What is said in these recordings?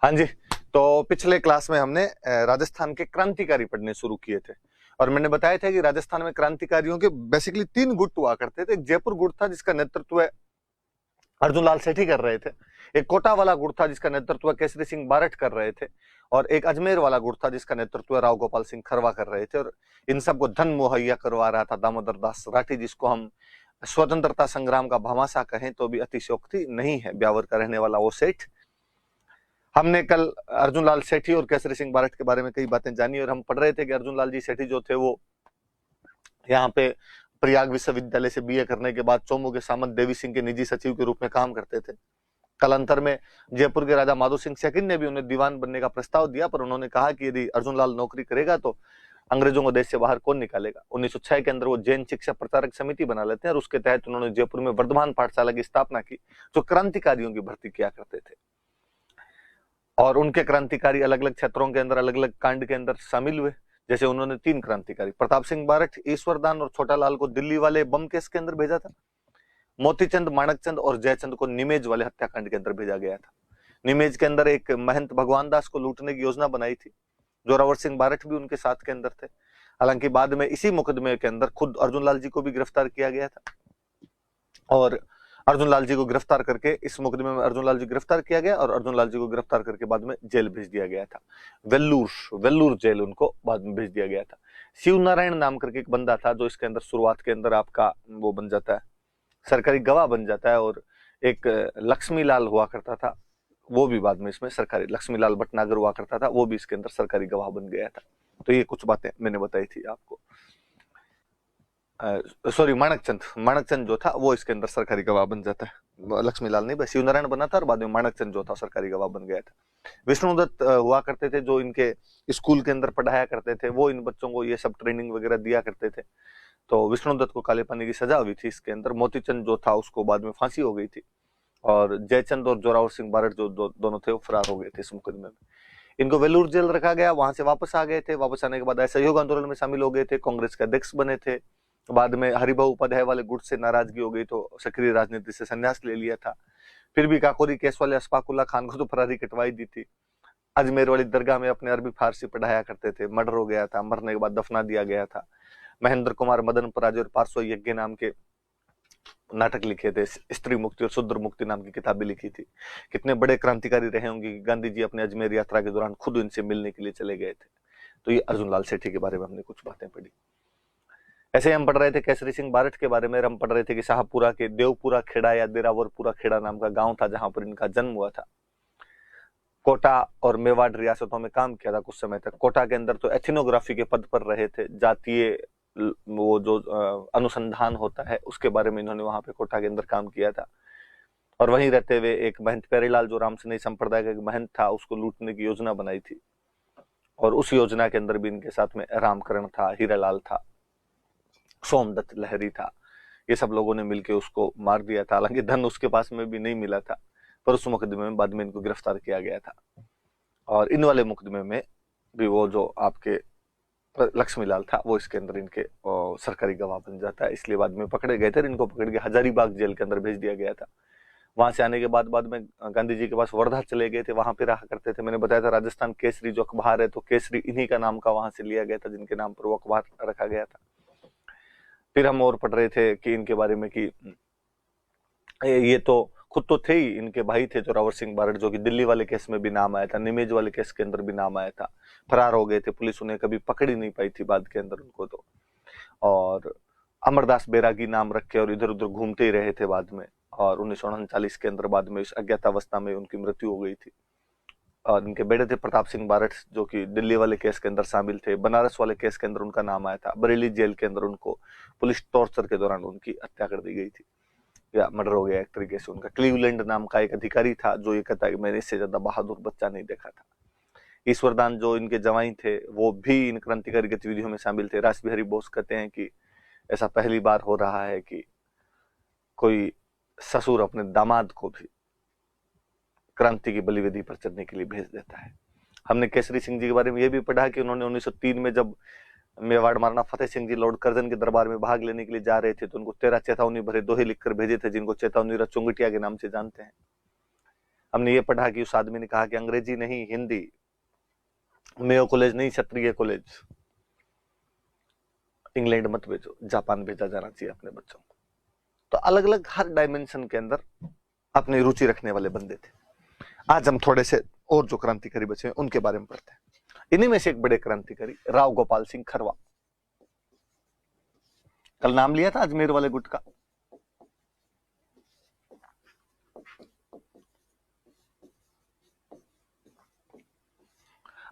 हाँ जी। तो पिछले क्लास में हमने राजस्थान के क्रांतिकारी पढ़ने शुरू किए थे और मैंने बताया था कि राजस्थान में क्रांतिकारियों के बेसिकली 3 गुट हुआ करते थे। एक जयपुर गुट था जिसका नेतृत्व अर्जुन लाल सेठी कर रहे थे, एक कोटा वाला गुट था जिसका नेतृत्व केसरी सिंह बारठ कर रहे थे, और एक अजमेर वाला गुट था जिसका नेतृत्व राव गोपाल सिंह खरवा कर रहे थे। और इन सबको धन मुहैया करवा रहा था दामोदर दास राठी, जिसको हम स्वतंत्रता संग्राम का भामाशाह कहें तो भी अतिशयोक्ति नहीं है, ब्यावर का रहने वाला वो सेठ। हमने कल अर्जुन लाल सेठी और केसरी सिंह बारठ के बारे में कई बातें जानी और हम पढ़ रहे थे कि अर्जुन लाल जी सेठी जो थे वो यहाँ पे प्रयाग विश्वविद्यालय से बीए करने के बाद चोमू के सामंत देवी सिंह के निजी सचिव के रूप में काम करते थे। कालांतर में जयपुर के राजा माधो सिंह सेकंड ने भी उन्हें दीवान बनने का प्रस्ताव दिया, पर उन्होंने कहा कि यदि अर्जुन लाल नौकरी करेगा तो अंग्रेजों को देश से बाहर कौन निकालेगा। 1906 के अंदर वो जैन शिक्षा प्रचारक समिति बना लेते हैं और उसके तहत उन्होंने जयपुर में वर्धमान पाठशाला की स्थापना की, जो क्रांतिकारियों की भर्ती किया करते थे। और उनके क्रांतिकारी अलग अलग क्षेत्रों के अंदर अलग अलग कांड के अंदर शामिल हुए। जैसे उन्होंने 3 क्रांतिकारी प्रताप सिंह बारठ, ईश्वरदान और छोटा लाल को दिल्ली वाले बम केस के अंदर भेजा था। मोतीचंद, माणकचंद और जयचंद को निमेज वाले हत्याकांड के अंदर भेजा गया था। निमेज के अंदर एक महंत भगवान दास को लूटने की योजना बनाई थी। जोरावर सिंह बारठ भी उनके साथ के अंदर थे। हालांकि बाद में इसी मुकदमे के अंदर खुद अर्जुन लाल जी को भी गिरफ्तार किया गया था और अर्जुन लाल जी को गिरफ्तार करके इस मुकदमे में अर्जुन लाल जी गिरफ्तार किया गया और अर्जुन लाल जी को गिरफ्तार करके बाद में जेल भेज दिया गया था। वेल्लूर जेल उनको बाद में भेज दिया गया था। शिव नारायण नाम करके एक बंदा था जो इसके अंदर शुरुआत के अंदर आपका वो बन जाता है, सरकारी गवाह बन जाता है। और एक लक्ष्मी लाल हुआ करता था, वो भी बाद में इसमें सरकारी, लक्ष्मी लाल भटनागर हुआ करता था, वो भी इसके अंदर सरकारी गवाह बन गया था। तो ये कुछ बातें मैंने बताई थी आपको। सॉरी, माणकचंद जो था वो इसके अंदर सरकारी गवाह बन जाता है। लक्ष्मी लाल नहीं, बस शिवनारायण बना था और बाद में माणकचंद जो था सरकारी गवाह बन गया था। विष्णुदत्त हुआ करते थे जो इनके स्कूल के अंदर पढ़ाया करते थे, वो इन बच्चों को ये सब ट्रेनिंग वगैरह दिया करते थे। तो विष्णुदत्त को काले पानी की सजा हुई थी इसके अंदर। मोतीचंद जो था उसको बाद में फांसी हो गई थी और जयचंद और जोरावर सिंह बारठ जो दोनों थे वो फरार हो गए थे इस मुकदमे में। इनको वेलूर जेल रखा गया, वहां से वापस आ गए थे। वापस आने के बाद असहयोग आंदोलन में शामिल हो गए थे, कांग्रेस के अध्यक्ष बने थे। बाद में हरिभाऊ उपाध्याय वाले गुट से नाराजगी हो गई तो सक्रिय राजनीति से संन्यास ले लिया था। फिर भी काकोरी केस वाले अशफाकुल्ला खान को तो फरारी कटवाई दी थी। अजमेर वाली दरगाह में अपने अरबी फारसी पढ़ाया करते थे, मर्डर हो गया था, मरने के बाद दफना दिया गया था। महेंद्र कुमार मदन पराज और पार्श्व यज्ञ नाम के नाटक लिखे थे, स्त्री मुक्ति और शूद्र मुक्ति नाम की किताबें लिखी थी। कितने बड़े क्रांतिकारी रहे होंगे कि गांधी जी अपने अजमेर यात्रा के दौरान खुद इनसे मिलने के लिए चले गए थे। तो ये अर्जुन लाल सेठी के बारे में हमने कुछ बातें पढ़ी। ऐसे ही हम पढ़ रहे थे केसरी सिंह बारठ के बारे में। हम पढ़ रहे थे कि शाहपुरा के देवपुरा खेड़ा या देरावरपुरा खेड़ा नाम का गांव था जहां पर इनका जन्म हुआ था। कोटा और मेवाड़ रियासतों में काम किया था कुछ समय तक। कोटा के अंदर तो एथिनोग्राफी के पद पर रहे थे, जातीय वो जो अनुसंधान होता है उसके बारे में इन्होंने वहां पे कोटा के अंदर काम किया था। और वहीं रहते हुए एक महंत प्यारेलाल जो रामसनेही संप्रदाय का एक महंत था उसको लूटने की योजना बनाई थी और उस योजना के अंदर भी इनके साथ में रामकरण था, हीरालाल था, सोमदत्त लहरी था। ये सब लोगों ने मिलकर उसको मार दिया था। हालांकि धन उसके पास में भी नहीं मिला था, पर उस मुकदमे में बाद में इनको गिरफ्तार किया गया था। और इन वाले मुकदमे में भी वो जो आपके लक्ष्मी लाल था वो इसके अंदर इनके सरकारी गवाह बन जाता है, इसलिए बाद में पकड़े गए थे। इनको पकड़ के हजारीबाग जेल के अंदर भेज दिया गया था। वहां से आने के बाद में गांधी जी के पास वर्धा चले गए थे, वहां पे रहा करते थे। मैंने बताया था राजस्थान केसरी जो अखबार है तो केसरी इन्हीं का नाम का वहां से लिया गया था, जिनके नाम पर वो अखबार रखा गया था। फिर हम और पढ़ रहे थे कि इनके बारे में कि ये तो खुद तो थे ही, इनके भाई थे जोरावर सिंह बारठ जो कि दिल्ली वाले केस में भी नाम आया था, निमेज वाले केस के अंदर भी नाम आया था। फरार हो गए थे, पुलिस उन्हें कभी पकड़ ही नहीं पाई थी बाद के अंदर उनको तो। और अमरदास बैरागी नाम रख के और इधर उधर घूमते ही रहे थे बाद में। और 1939 के अंदर बाद में इस अज्ञातावस्था में उनकी मृत्यु हो गई थी। और इनके बेटे थे प्रताप सिंह बारठ जो कि दिल्ली वाले केस के अंदर शामिल थे। बनारस वाले केस के अंदर उनका नाम आया था। बरेली जेल के अंदर उनको पुलिस टॉर्चर के दौरान उनकी हत्या कर दी गई थी या मर्डर हो गया एक तरीके से उनका। क्लीवलैंड नाम का एक अधिकारी था जो ये कहता है कि मैंने इससे ज्यादा बहादुर बच्चा नहीं देखा था। ईश्वरदान जो इनके जवाई थे वो भी इन क्रांतिकारी गतिविधियों में शामिल थे। रास बिहारी बोस कहते हैं कि ऐसा पहली बार हो रहा है कि कोई ससुर अपने दामाद को भी क्रांति की बलिवेदी पर चढ़ने के लिए भेज देता है। हमने केसरी सिंह जी के बारे में यह भी पढ़ा कि उन्होंने 1903 में जब मेवाड़ महाराणा फतेह सिंह जी लॉर्ड कर्जन के दरबार में भाग लेने के लिए जा रहे थे तो उनको 13 चेतावनी भरे दोहे लिखकर भेजे थे, जिनको चेतावनी चुंगटिया के नाम से जानते हैं। हमने ये पढ़ा कि उस आदमी ने कहा कि अंग्रेजी नहीं हिंदी, मेयो कॉलेज नहीं क्षत्रिय कॉलेज, इंग्लैंड मत भेजो, जापान भेजा जाना चाहिए अपने बच्चों को। तो अलग अलग हर डायमेंशन के अंदर अपनी रुचि रखने वाले बंदे थे। आज हम थोड़े से और जो क्रांतिकारी बचे हैं उनके बारे में पढ़ते हैं। इन्हीं में से एक बड़े क्रांतिकारी राव गोपाल सिंह खरवा। कल नाम लिया था अजमेर वाले गुट का।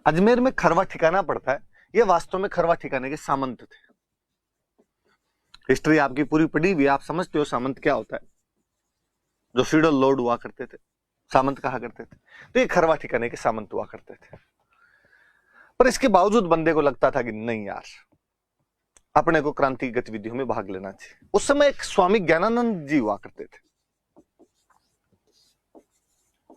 अजमेर में खरवा ठिकाना पड़ता है, यह वास्तव में खरवा ठिकाने के सामंत थे। हिस्ट्री आपकी पूरी पढ़ी हुई, आप समझते हो सामंत क्या होता है। जो फ्यूडल लॉर्ड हुआ करते थे सामंत कहा करते थे, तो ये खरवा ठिकाने के सामंत हुआ करते थे। पर इसके बावजूद बंदे को लगता था कि नहीं यार, अपने को क्रांति गतिविधियों में भाग लेना चाहिए। उस समय एक स्वामी ज्ञानानंद जी हुआ करते थे,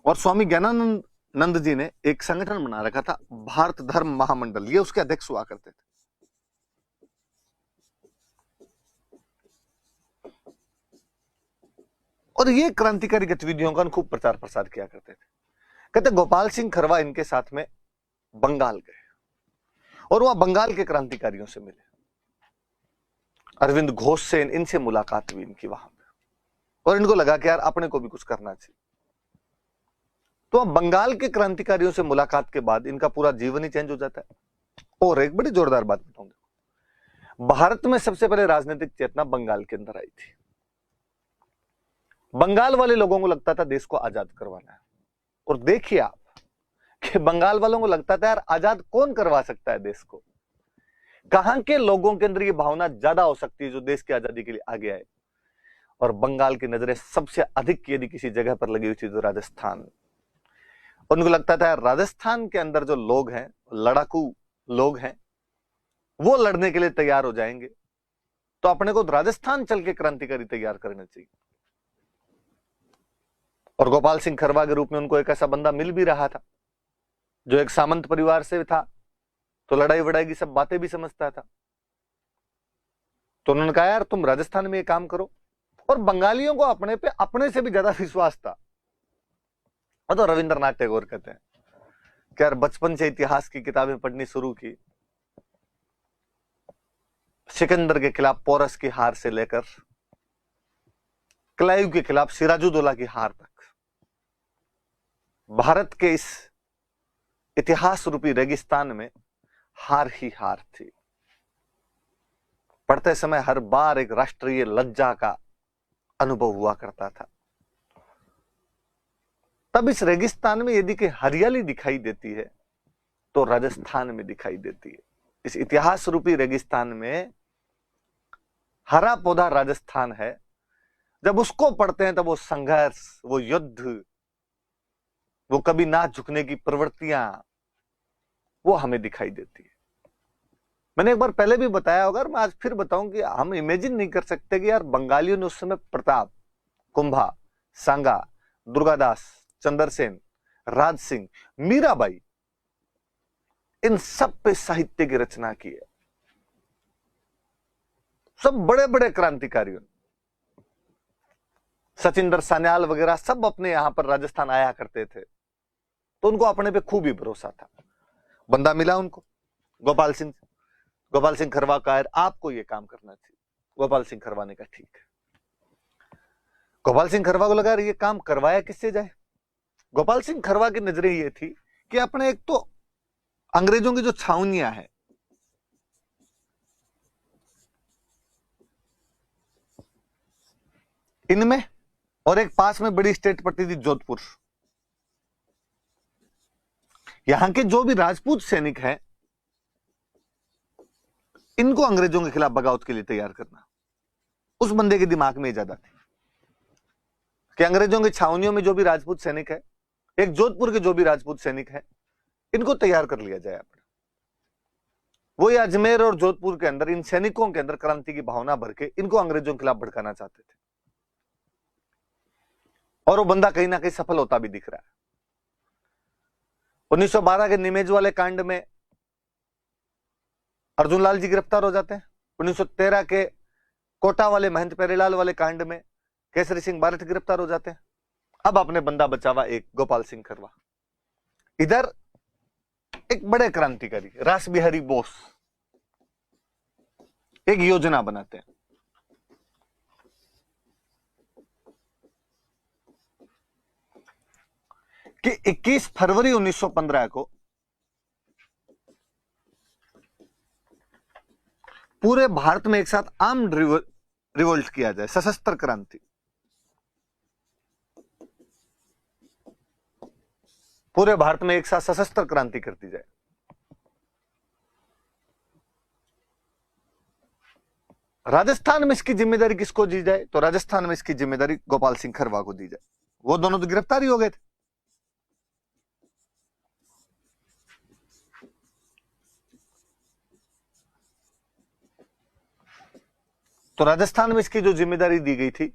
और स्वामी ज्ञानानंद जी ने एक संगठन बना रखा था, भारत धर्म महामंडल, ये उसके अध्यक्ष हुआ करते थे। और ये क्रांतिकारी गतिविधियों का खूब प्रचार प्रसार किया करते थे। कहते गोपाल सिंह खरवा इनके साथ में बंगाल गए और वह बंगाल के क्रांतिकारियों से मिले। अरविंद घोष से इनसे मुलाकात हुई इनकी वहां पे, और इनको लगा कि यार अपने को भी कुछ करना चाहिए। तो अब बंगाल के क्रांतिकारियों से मुलाकात के बाद इनका पूरा जीवन ही चेंज हो जाता है। और एक बड़ी जोरदार बात बताऊंगा, भारत में सबसे पहले राजनीतिक चेतना बंगाल के अंदर आई थी। बंगाल वाले लोगों को लगता था देश को आजाद करवाना है, और देखिए आप कि बंगाल वालों को लगता था यार आजाद कौन करवा सकता है देश को। कहां के लोगों के अंदर ये भावना ज्यादा हो सकती है जो देश की आजादी के लिए आगे आए। और बंगाल की नजरें सबसे अधिक यदि किसी जगह पर लगी हुई थी तो राजस्थान। उनको लगता था राजस्थान के अंदर जो लोग हैं, लड़ाकू लोग हैं, वो लड़ने के लिए तैयार हो जाएंगे, तो अपने को राजस्थान चल के क्रांतिकारी तैयार करना चाहिए। और गोपाल सिंह खरवा के रूप में उनको एक ऐसा बंदा मिल भी रहा था जो एक सामंत परिवार से था, तो लड़ाई वड़ाई की सब बातें भी समझता था। तो उन्होंने कहा यार तुम राजस्थान में ये काम करो। और बंगालियों को अपने पे अपने से भी ज्यादा विश्वास था। और तो रविंद्रनाथ टैगोर कहते हैं कि यार बचपन से इतिहास की किताबें पढ़नी शुरू की, सिकंदर के खिलाफ पोरस की हार से लेकर क्लाइव के खिलाफ सिराजुद्दौला की हार तक, भारत के इस इतिहास रूपी रेगिस्तान में हार ही हार थी। पढ़ते समय हर बार एक राष्ट्रीय लज्जा का अनुभव हुआ करता था। तब इस रेगिस्तान में यदि कि हरियाली दिखाई देती है तो राजस्थान में दिखाई देती है। इस इतिहास रूपी रेगिस्तान में हरा पौधा राजस्थान है। जब उसको पढ़ते हैं तब वो संघर्ष, वो युद्ध, वो कभी ना झुकने की प्रवृत्तियां, वो हमें दिखाई देती है। मैंने एक बार पहले भी बताया होगा, मैं आज फिर बताऊं कि हम इमेजिन नहीं कर सकते कि यार बंगालियों ने उस समय प्रताप, कुंभा, सांगा, दुर्गादास, चंद्रसेन, राज सिंह, मीराबाई, इन सब पे साहित्य की रचना की है। सब बड़े बड़े क्रांतिकारियों, सचिंदर सान्याल वगैरह सब अपने यहां पर राजस्थान आया करते थे, तो उनको अपने पे खूब ही भरोसा था। बंदा मिला उनको, गोपाल सिंह खरवा का, आपको ये काम करना चाहिए। गोपाल सिंह खरवा ने कहा ठीक है। गोपाल सिंह खरवा को लगा ये काम करवाया किससे जाए। गोपाल सिंह खरवा की नजरें ये थी कि अपने एक तो अंग्रेजों की जो छावनियां हैं, इनमें, और एक पास में बड़ी स्टेट पड़ती थी जोधपुर, यहां के जो भी राजपूत सैनिक हैं इनको अंग्रेजों के खिलाफ बगावत के लिए तैयार करना। उस बंदे के दिमाग में ज्यादा थी कि अंग्रेजों की छावनियों में जो भी राजपूत सैनिक है, एक जोधपुर के जो भी राजपूत सैनिक है, इनको तैयार कर लिया जाए। अपने वो ये अजमेर और जोधपुर के अंदर इन सैनिकों के अंदर क्रांति की भावना भर के इनको अंग्रेजों के खिलाफ भड़काना चाहते थे। और वो बंदा कहीं ना कहीं सफल होता भी दिख रहा है। 1912 के निमेज वाले कांड में अर्जुन लाल जी गिरफ्तार हो जाते हैं। 1913 के कोटा वाले महंत पेरेलाल वाले कांड में केसरी सिंह बारठ गिरफ्तार हो जाते हैं। अब अपने बंदा बचावा एक गोपाल सिंह खरवा। इधर एक बड़े क्रांतिकारी रास बिहारी बोस एक योजना बनाते हैं कि 21 फरवरी 1915 को पूरे भारत में एक साथ आर्म्ड रिवोल्ट किया जाए, सशस्त्र क्रांति। पूरे भारत में एक साथ सशस्त्र क्रांति कर दी जाए। राजस्थान में इसकी जिम्मेदारी किसको दी जाए? तो राजस्थान में इसकी जिम्मेदारी गोपाल सिंह खरवा को दी जाए। वो दोनों तो गिरफ्तार ही हो गए थे। तो राजस्थान में इसकी जो जिम्मेदारी दी गई थी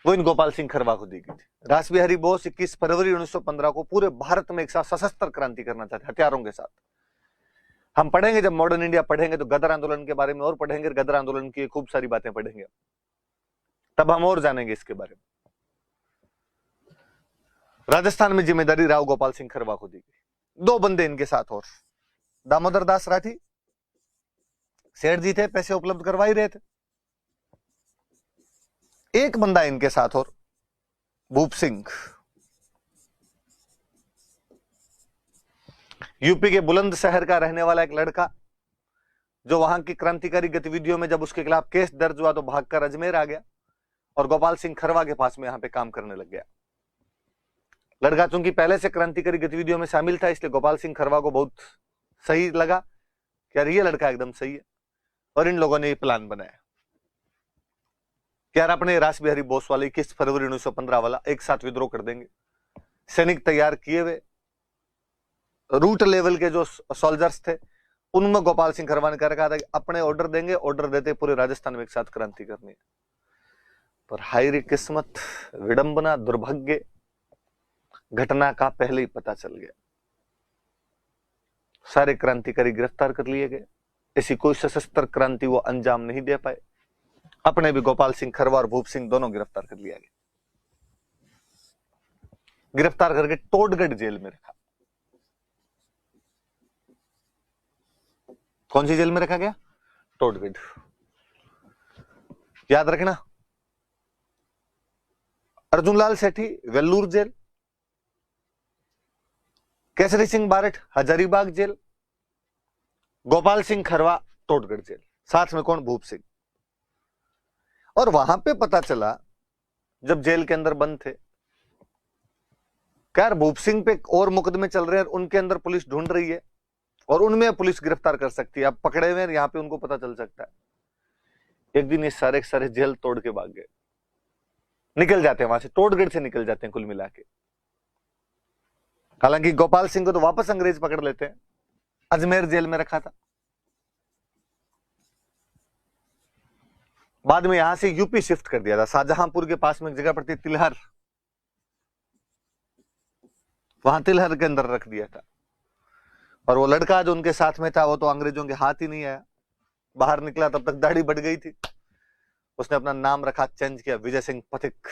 वो इन गोपाल सिंह खरवा को दी गई थी। रास बिहारी बोस 21 फरवरी 1915 को पूरे भारत में एक साथ सशस्त्र क्रांति करना चाहते, हथियारों के साथ। हम पढ़ेंगे, जब मॉडर्न इंडिया पढ़ेंगे तो गदर आंदोलन के बारे में और पढ़ेंगे, गदर आंदोलन की खूब सारी बातें पढ़ेंगे, तब हम और जानेंगे इसके बारे में। राजस्थान में जिम्मेदारी राव गोपाल सिंह खरवा को दी गई। दो बंदे इनके साथ और, दामोदर दास राठी, सेठ जी थे, पैसे उपलब्ध करवा ही रहे थे। एक बंदा इनके साथ और, भूप सिंह, यूपी के बुलंदशहर का रहने वाला एक लड़का, जो वहां की क्रांतिकारी गतिविधियों में जब उसके खिलाफ केस दर्ज हुआ तो भागकर अजमेर आ गया और गोपाल सिंह खरवा के पास में यहां पे काम करने लग गया। लड़का चूंकि पहले से क्रांतिकारी गतिविधियों में शामिल था, इसलिए गोपाल सिंह खरवा को बहुत सही लगा कि यार ये लड़का एकदम सही है। और इन लोगों ने ये प्लान बनाया कि यार अपने रास बिहारी बोस वाले 21 फरवरी 1915 वाला एक साथ विद्रोह कर देंगे। सैनिक तैयार किए हुए, रूट लेवल के जो सोल्जर्स थे उनमें गोपाल सिंह खरवा ने कह रखा था कि अपने ऑर्डर देंगे, ऑर्डर देते पूरे राजस्थान में एक साथ क्रांति करनी है। पर हाय रे किस्मत, विडंबना, दुर्भाग्य, घटना का पहले ही पता चल गया। सारे क्रांतिकारी गिरफ्तार कर लिए गए। ऐसी कोई सशस्त्र क्रांति वो अंजाम नहीं दे पाए। अपने भी गोपाल सिंह खरवा और भूप सिंह दोनों गिरफ्तार कर लिया गया। गिरफ्तार करके टोडगढ़ जेल में रखा। कौन सी जेल में रखा गया? टोडगढ़। याद रखना, Arjunlal Sethi Vellore jail, Kesari Singh Barhath Hazaribagh jail, Gopal Singh Kharwa Todgarh jail, साथ में कौन? भूप सिंह। और वहां पे पता चला जब जेल के अंदर बंद थे, क्या भूप सिंह पे और मुकदमे चल रहे हैं, उनके अंदर पुलिस ढूंढ रही है और उनमें पुलिस गिरफ्तार कर सकती है। अब पकड़े हुए यहां पे उनको पता चल सकता है। एक दिन ये सारे सारे जेल तोड़ के भाग गए, निकल जाते हैं वहां से, टोडगढ़ से निकल जाते हैं कुल मिला के। हालांकि गोपाल सिंह को तो वापस अंग्रेज पकड़ लेते हैं, अजमेर जेल में रखा था। बाद में यहां से यूपी शिफ्ट कर दिया था, शाहजहांपुर के पास में एक जगह पड़ती तिलहर, वहां तिलहर के अंदर रख दिया था। और वो लड़का जो उनके साथ में था वो तो अंग्रेजों के हाथ ही नहीं आया, बाहर निकला तब तक दाढ़ी बढ़ गई थी। उसने अपना नाम रखा, चेंज किया, विजय सिंह पथिक।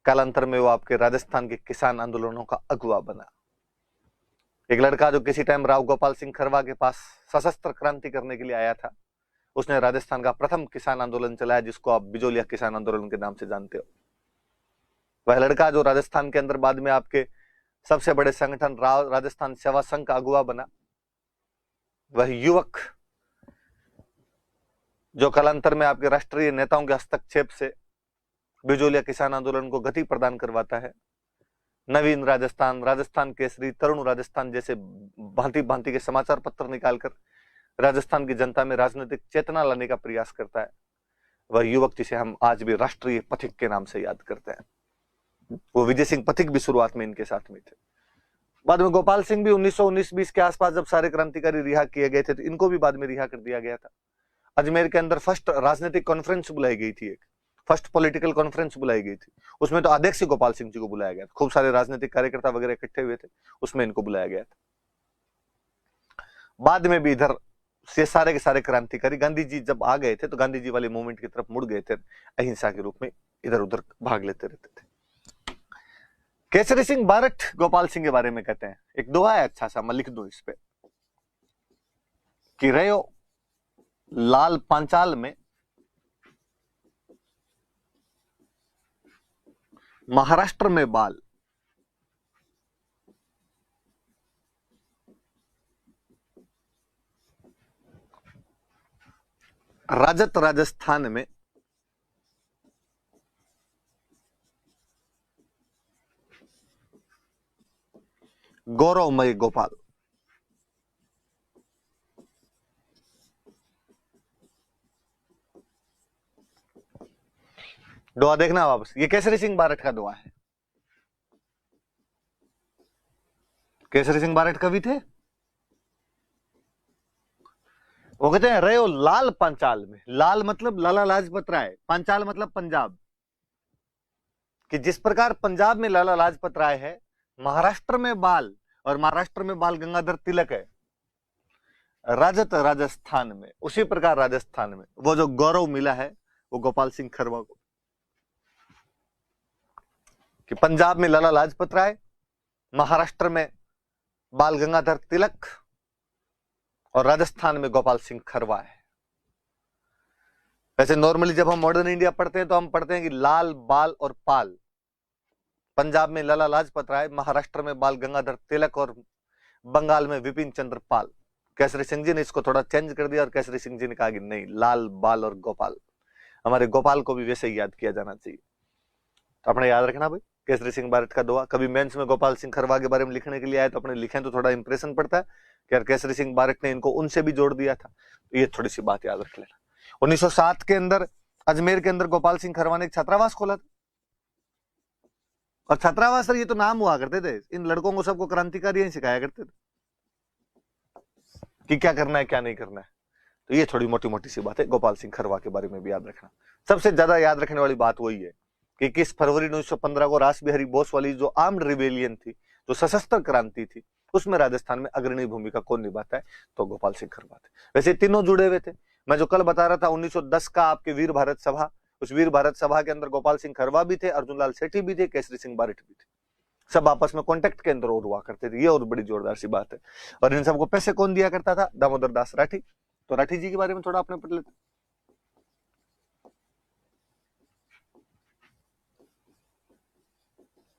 कालांतर में वो आपके राजस्थान के किसान आंदोलनों का अगुवा बना। एक लड़का जो किसी टाइम राव गोपाल सिंह खरवा के पास सशस्त्र क्रांति करने के लिए आया था, उसने राजस्थान का प्रथम किसान आंदोलन चलाया, जिसको आप बिजोलिया किसान आंदोलन के नाम से जानते हो। वह लड़का जो राजस्थान के अंदर बाद में आपके सबसे बड़े संगठन राजस्थान सेवा संघ का अगुवा बना, वह युवक जो कालांतर में आपके राष्ट्रीय नेताओं के हस्तक्षेप से बिजोलिया किसान आंदोलन को गति प्रदान करवाता है। नवीन राजस्थान, राजस्थान केसरी, तरुण राजस्थान जैसे भांति भांति के समाचार पत्र निकालकर राजस्थान की जनता में राजनीतिक चेतना लाने का प्रयास करता है। वह युवक जिसे हम आज भी राष्ट्रीय पथिक के नाम से याद करते हैं, वो विजय सिंह पथिक भी शुरुआत में इनके साथ में थे। बाद में गोपाल सिंह भी 1919-20 के आसपास जब सारे क्रांतिकारी रिहा किए गए थे तो इनको भी बाद में रिहा कर दिया गया था। अजमेर के अंदर फर्स्ट राजनीतिक कॉन्फ्रेंस बुलाई गई थी, एक फर्स्ट पॉलिटिकल कॉन्फ्रेंस बुलाई गई थी। उसमें तो अध्यक्ष गोपाल सिंह जी को बुलाया गया था, खूब सारे राजनीतिक कार्यकर्ता वगैरह इकट्ठे हुए थे, उसमें इनको बुलाया गया था। बाद में भी इधर ये सारे के सारे क्रांतिकारी गांधी जी जब आ गए थे तो गांधी जी वाले मूवमेंट की तरफ मुड़ गए थे, अहिंसा के रूप में इधर उधर भाग लेते रहते थे। केसरी सिंह बारठ गोपाल सिंह के बारे में कहते हैं, एक दोहा है अच्छा सा, मैं लिख दूं इस पे कि रयो लाल पांचाल में, महाराष्ट्र में बाल, राजत राजस्थान में, गौरवमय गोपाल। दुआ देखना वापस, ये केसरी सिंह बारठ का दुआ है। केसरी सिंह बारठ कवि थे, वो कहते हैं रयो लाल पांचाल में, लाल मतलब लाला लाजपत राय, पांचाल मतलब पंजाब, कि जिस प्रकार पंजाब में लाला लाजपत राय है, महाराष्ट्र में बाल, और महाराष्ट्र में बाल गंगाधर तिलक है, राजत राजस्थान में, उसी प्रकार राजस्थान में वो जो गौरव मिला है वो गोपाल सिंह खरवा को, कि पंजाब में लाला लाजपत राय, महाराष्ट्र में बाल गंगाधर तिलक, और राजस्थान में गोपाल सिंह खरवा है। वैसे नॉर्मली जब हम मॉडर्न इंडिया पढ़ते हैं तो हम पढ़ते हैं कि लाल, बाल और पाल। पंजाब में लाला लाजपत राय, महाराष्ट्र में बाल गंगाधर तिलक, और बंगाल में विपिन चंद्र पाल। केसरी सिंह जी ने इसको थोड़ा चेंज कर दिया और केसरी सिंह जी ने कहा कि नहीं, लाल, बाल और गोपाल, हमारे गोपाल को भी वैसे ही याद किया जाना चाहिए। तो अपने याद रखना भाई, केसरी सिंह बारठ का दुआ। कभी मेंस में गोपाल सिंह खरवा के बारे में लिखने के लिए आए तो अपने लिखें तो थोड़ा इंप्रेशन पड़ता है कि यार केसरी सिंह बारठ ने इनको उनसे भी जोड़ दिया था। तो ये थोड़ी सी बात याद रख लेना। 1907 के अंदर अजमेर के अंदर गोपाल सिंह खरवा ने एक छात्रावास खोला था, और छात्रावास सर ये तो नाम हुआ करते थे, इन लड़कों को सबको क्रांतिकारी ही सिखाया करते थे कि क्या करना है क्या नहीं करना है। तो ये थोड़ी मोटी मोटी सी बात है, गोपाल सिंह खरवा के बारे में भी याद रखना। सबसे ज्यादा याद रखने वाली बात वही है कि 21 फरवरी 1915 को रास बिहारी बोस वाली जो आर्म्ड रिवेलियन थी, जो सशस्त्र क्रांति थी, उसमें राजस्थान में अग्रणी भूमिका कौन निभाता है, तो गोपाल सिंह खरवा थे। वैसे तीनों जुड़े हुए थे। मैं जो कल बता रहा था 1910 का आपके वीर भारत सभा, उस वीर भारत सभा के अंदर गोपाल सिंह खरवा भी थे, अर्जुन लाल सेठी भी थे, केसरी सिंह बारठ भी थे। सब आपस में कॉन्टेक्ट के अंदर और हुआ करते थे, ये और बड़ी जोरदार सी बात है। और इन सबको पैसे कौन दिया करता था, दामोदर दास राठी। तो राठी जी के बारे में थोड़ा आपने पढ़ लेते।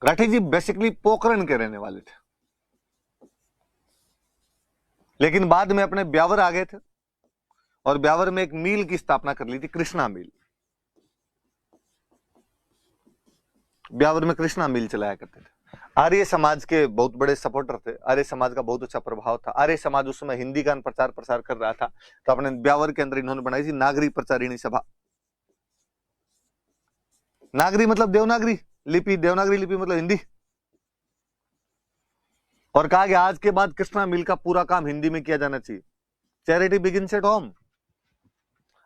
राठी जी बेसिकली पोखरण के रहने वाले थे, लेकिन बाद में अपने ब्यावर आ गए थे और ब्यावर में एक मिल की स्थापना कर ली थी, कृष्णा मिल। ब्यावर में कृष्णा मिल चलाया करते थे। आर्य समाज के बहुत बड़े सपोर्टर थे, आर्य समाज का बहुत अच्छा प्रभाव था। आर्य समाज उस समय हिंदी का प्रचार प्रसार कर रहा था, तो अपने ब्यावर के अंदर इन्होंने बनाई थी नागरी प्रचारिणी सभा। नागरी मतलब देवनागरी लिपि, देवनागरी लिपि मतलब हिंदी। और कहा कि आज के बाद कृष्णा मिल का पूरा काम हिंदी में किया जाना चाहिए। Charity begins at home.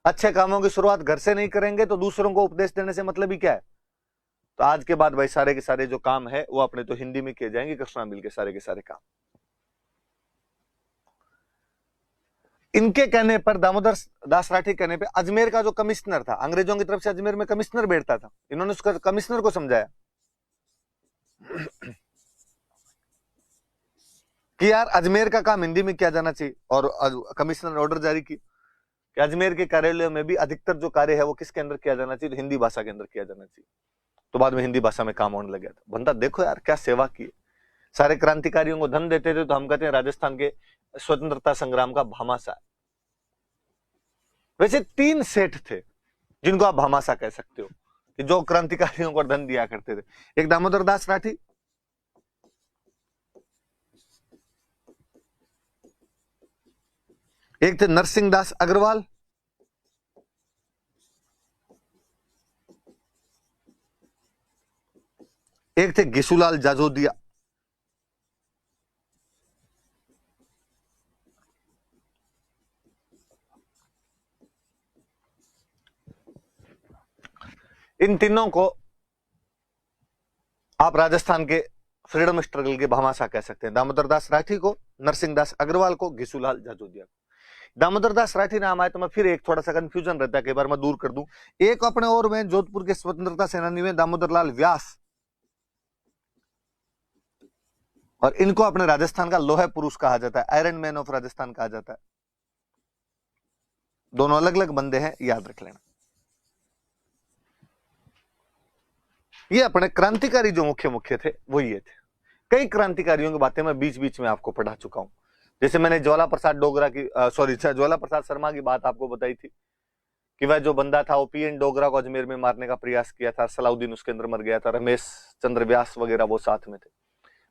अच्छे कामों की शुरुआत घर से नहीं करेंगे तो दूसरों को उपदेश देने से मतलब ही क्या है। तो आज के बाद भाई सारे के सारे जो काम है वो अपने तो हिंदी में किए जाएंगे, कृष्णा मिल के सारे काम। इनके कहने पर, दामोदर दास राठी कहने पे, अजमेर का जो कमिश्नर था, अंग्रेजों की तरफ से अजमेर में कमिश्नर बैठता था, इन्होंने उसका कमिश्नर को समझाया कि यार अजमेर का काम हिंदी में किया जाना चाहिए। और कमिश्नर ने ऑर्डर जारी की कि अजमेर के कार्यालयों में भी अधिकतर जो कार्य है वो किसके अंदर किया जाना चाहिए, तो हिंदी भाषा के अंदर किया जाना चाहिए। तो बाद में हिंदी भाषा में काम होने लग गया था। बंदा देखो यार क्या सेवा की, सारे क्रांतिकारियों को धन देते थे, तो हम कहते हैं राजस्थान के स्वतंत्रता संग्राम का भामाशाह। वैसे 3 सेठ थे जिनको आप भामाशाह कह सकते हो, कि जो क्रांतिकारियों को धन दिया करते थे। एक दामोदर दास राठी, एक थे नरसिंह दास अग्रवाल, एक थे गिसूलाल जाजोदिया। इन तीनों को आप राजस्थान के फ्रीडम स्ट्रगल के भामाशाह कह सकते हैं। दामोदर दास राठी को, नरसिंह दास अग्रवाल को, गिसूलाल जाजोदिया को। दामोदर दास राठी नाम आए तो मैं फिर एक थोड़ा सा कंफ्यूजन रहता है, कई बार मैं दूर कर दूं। एक अपने और में जोधपुर के स्वतंत्रता सेनानी में दामोदर लाल व्यास, और इनको अपने राजस्थान का लोहा पुरुष कहा जाता है, आयरन मैन ऑफ राजस्थान कहा जाता है। दोनों अलग अलग बंदे हैं, याद रख लेना। ये अपने क्रांतिकारी जो मुख्य थे वो ये थे। कई क्रांतिकारियों की बातें मैं बीच बीच में आपको पढ़ा चुका हूं। जैसे मैंने ज्वाला प्रसाद डोगरा की ज्वाला प्रसाद शर्मा की बात आपको बताई थी कि वह जो बंदा था वो पीएन डोगरा को अजमेर में मारने का प्रयास किया था, सलाउद्दीन उसके अंदर मर गया था, रमेश चंद्र व्यास वगैरह वो साथ में थे।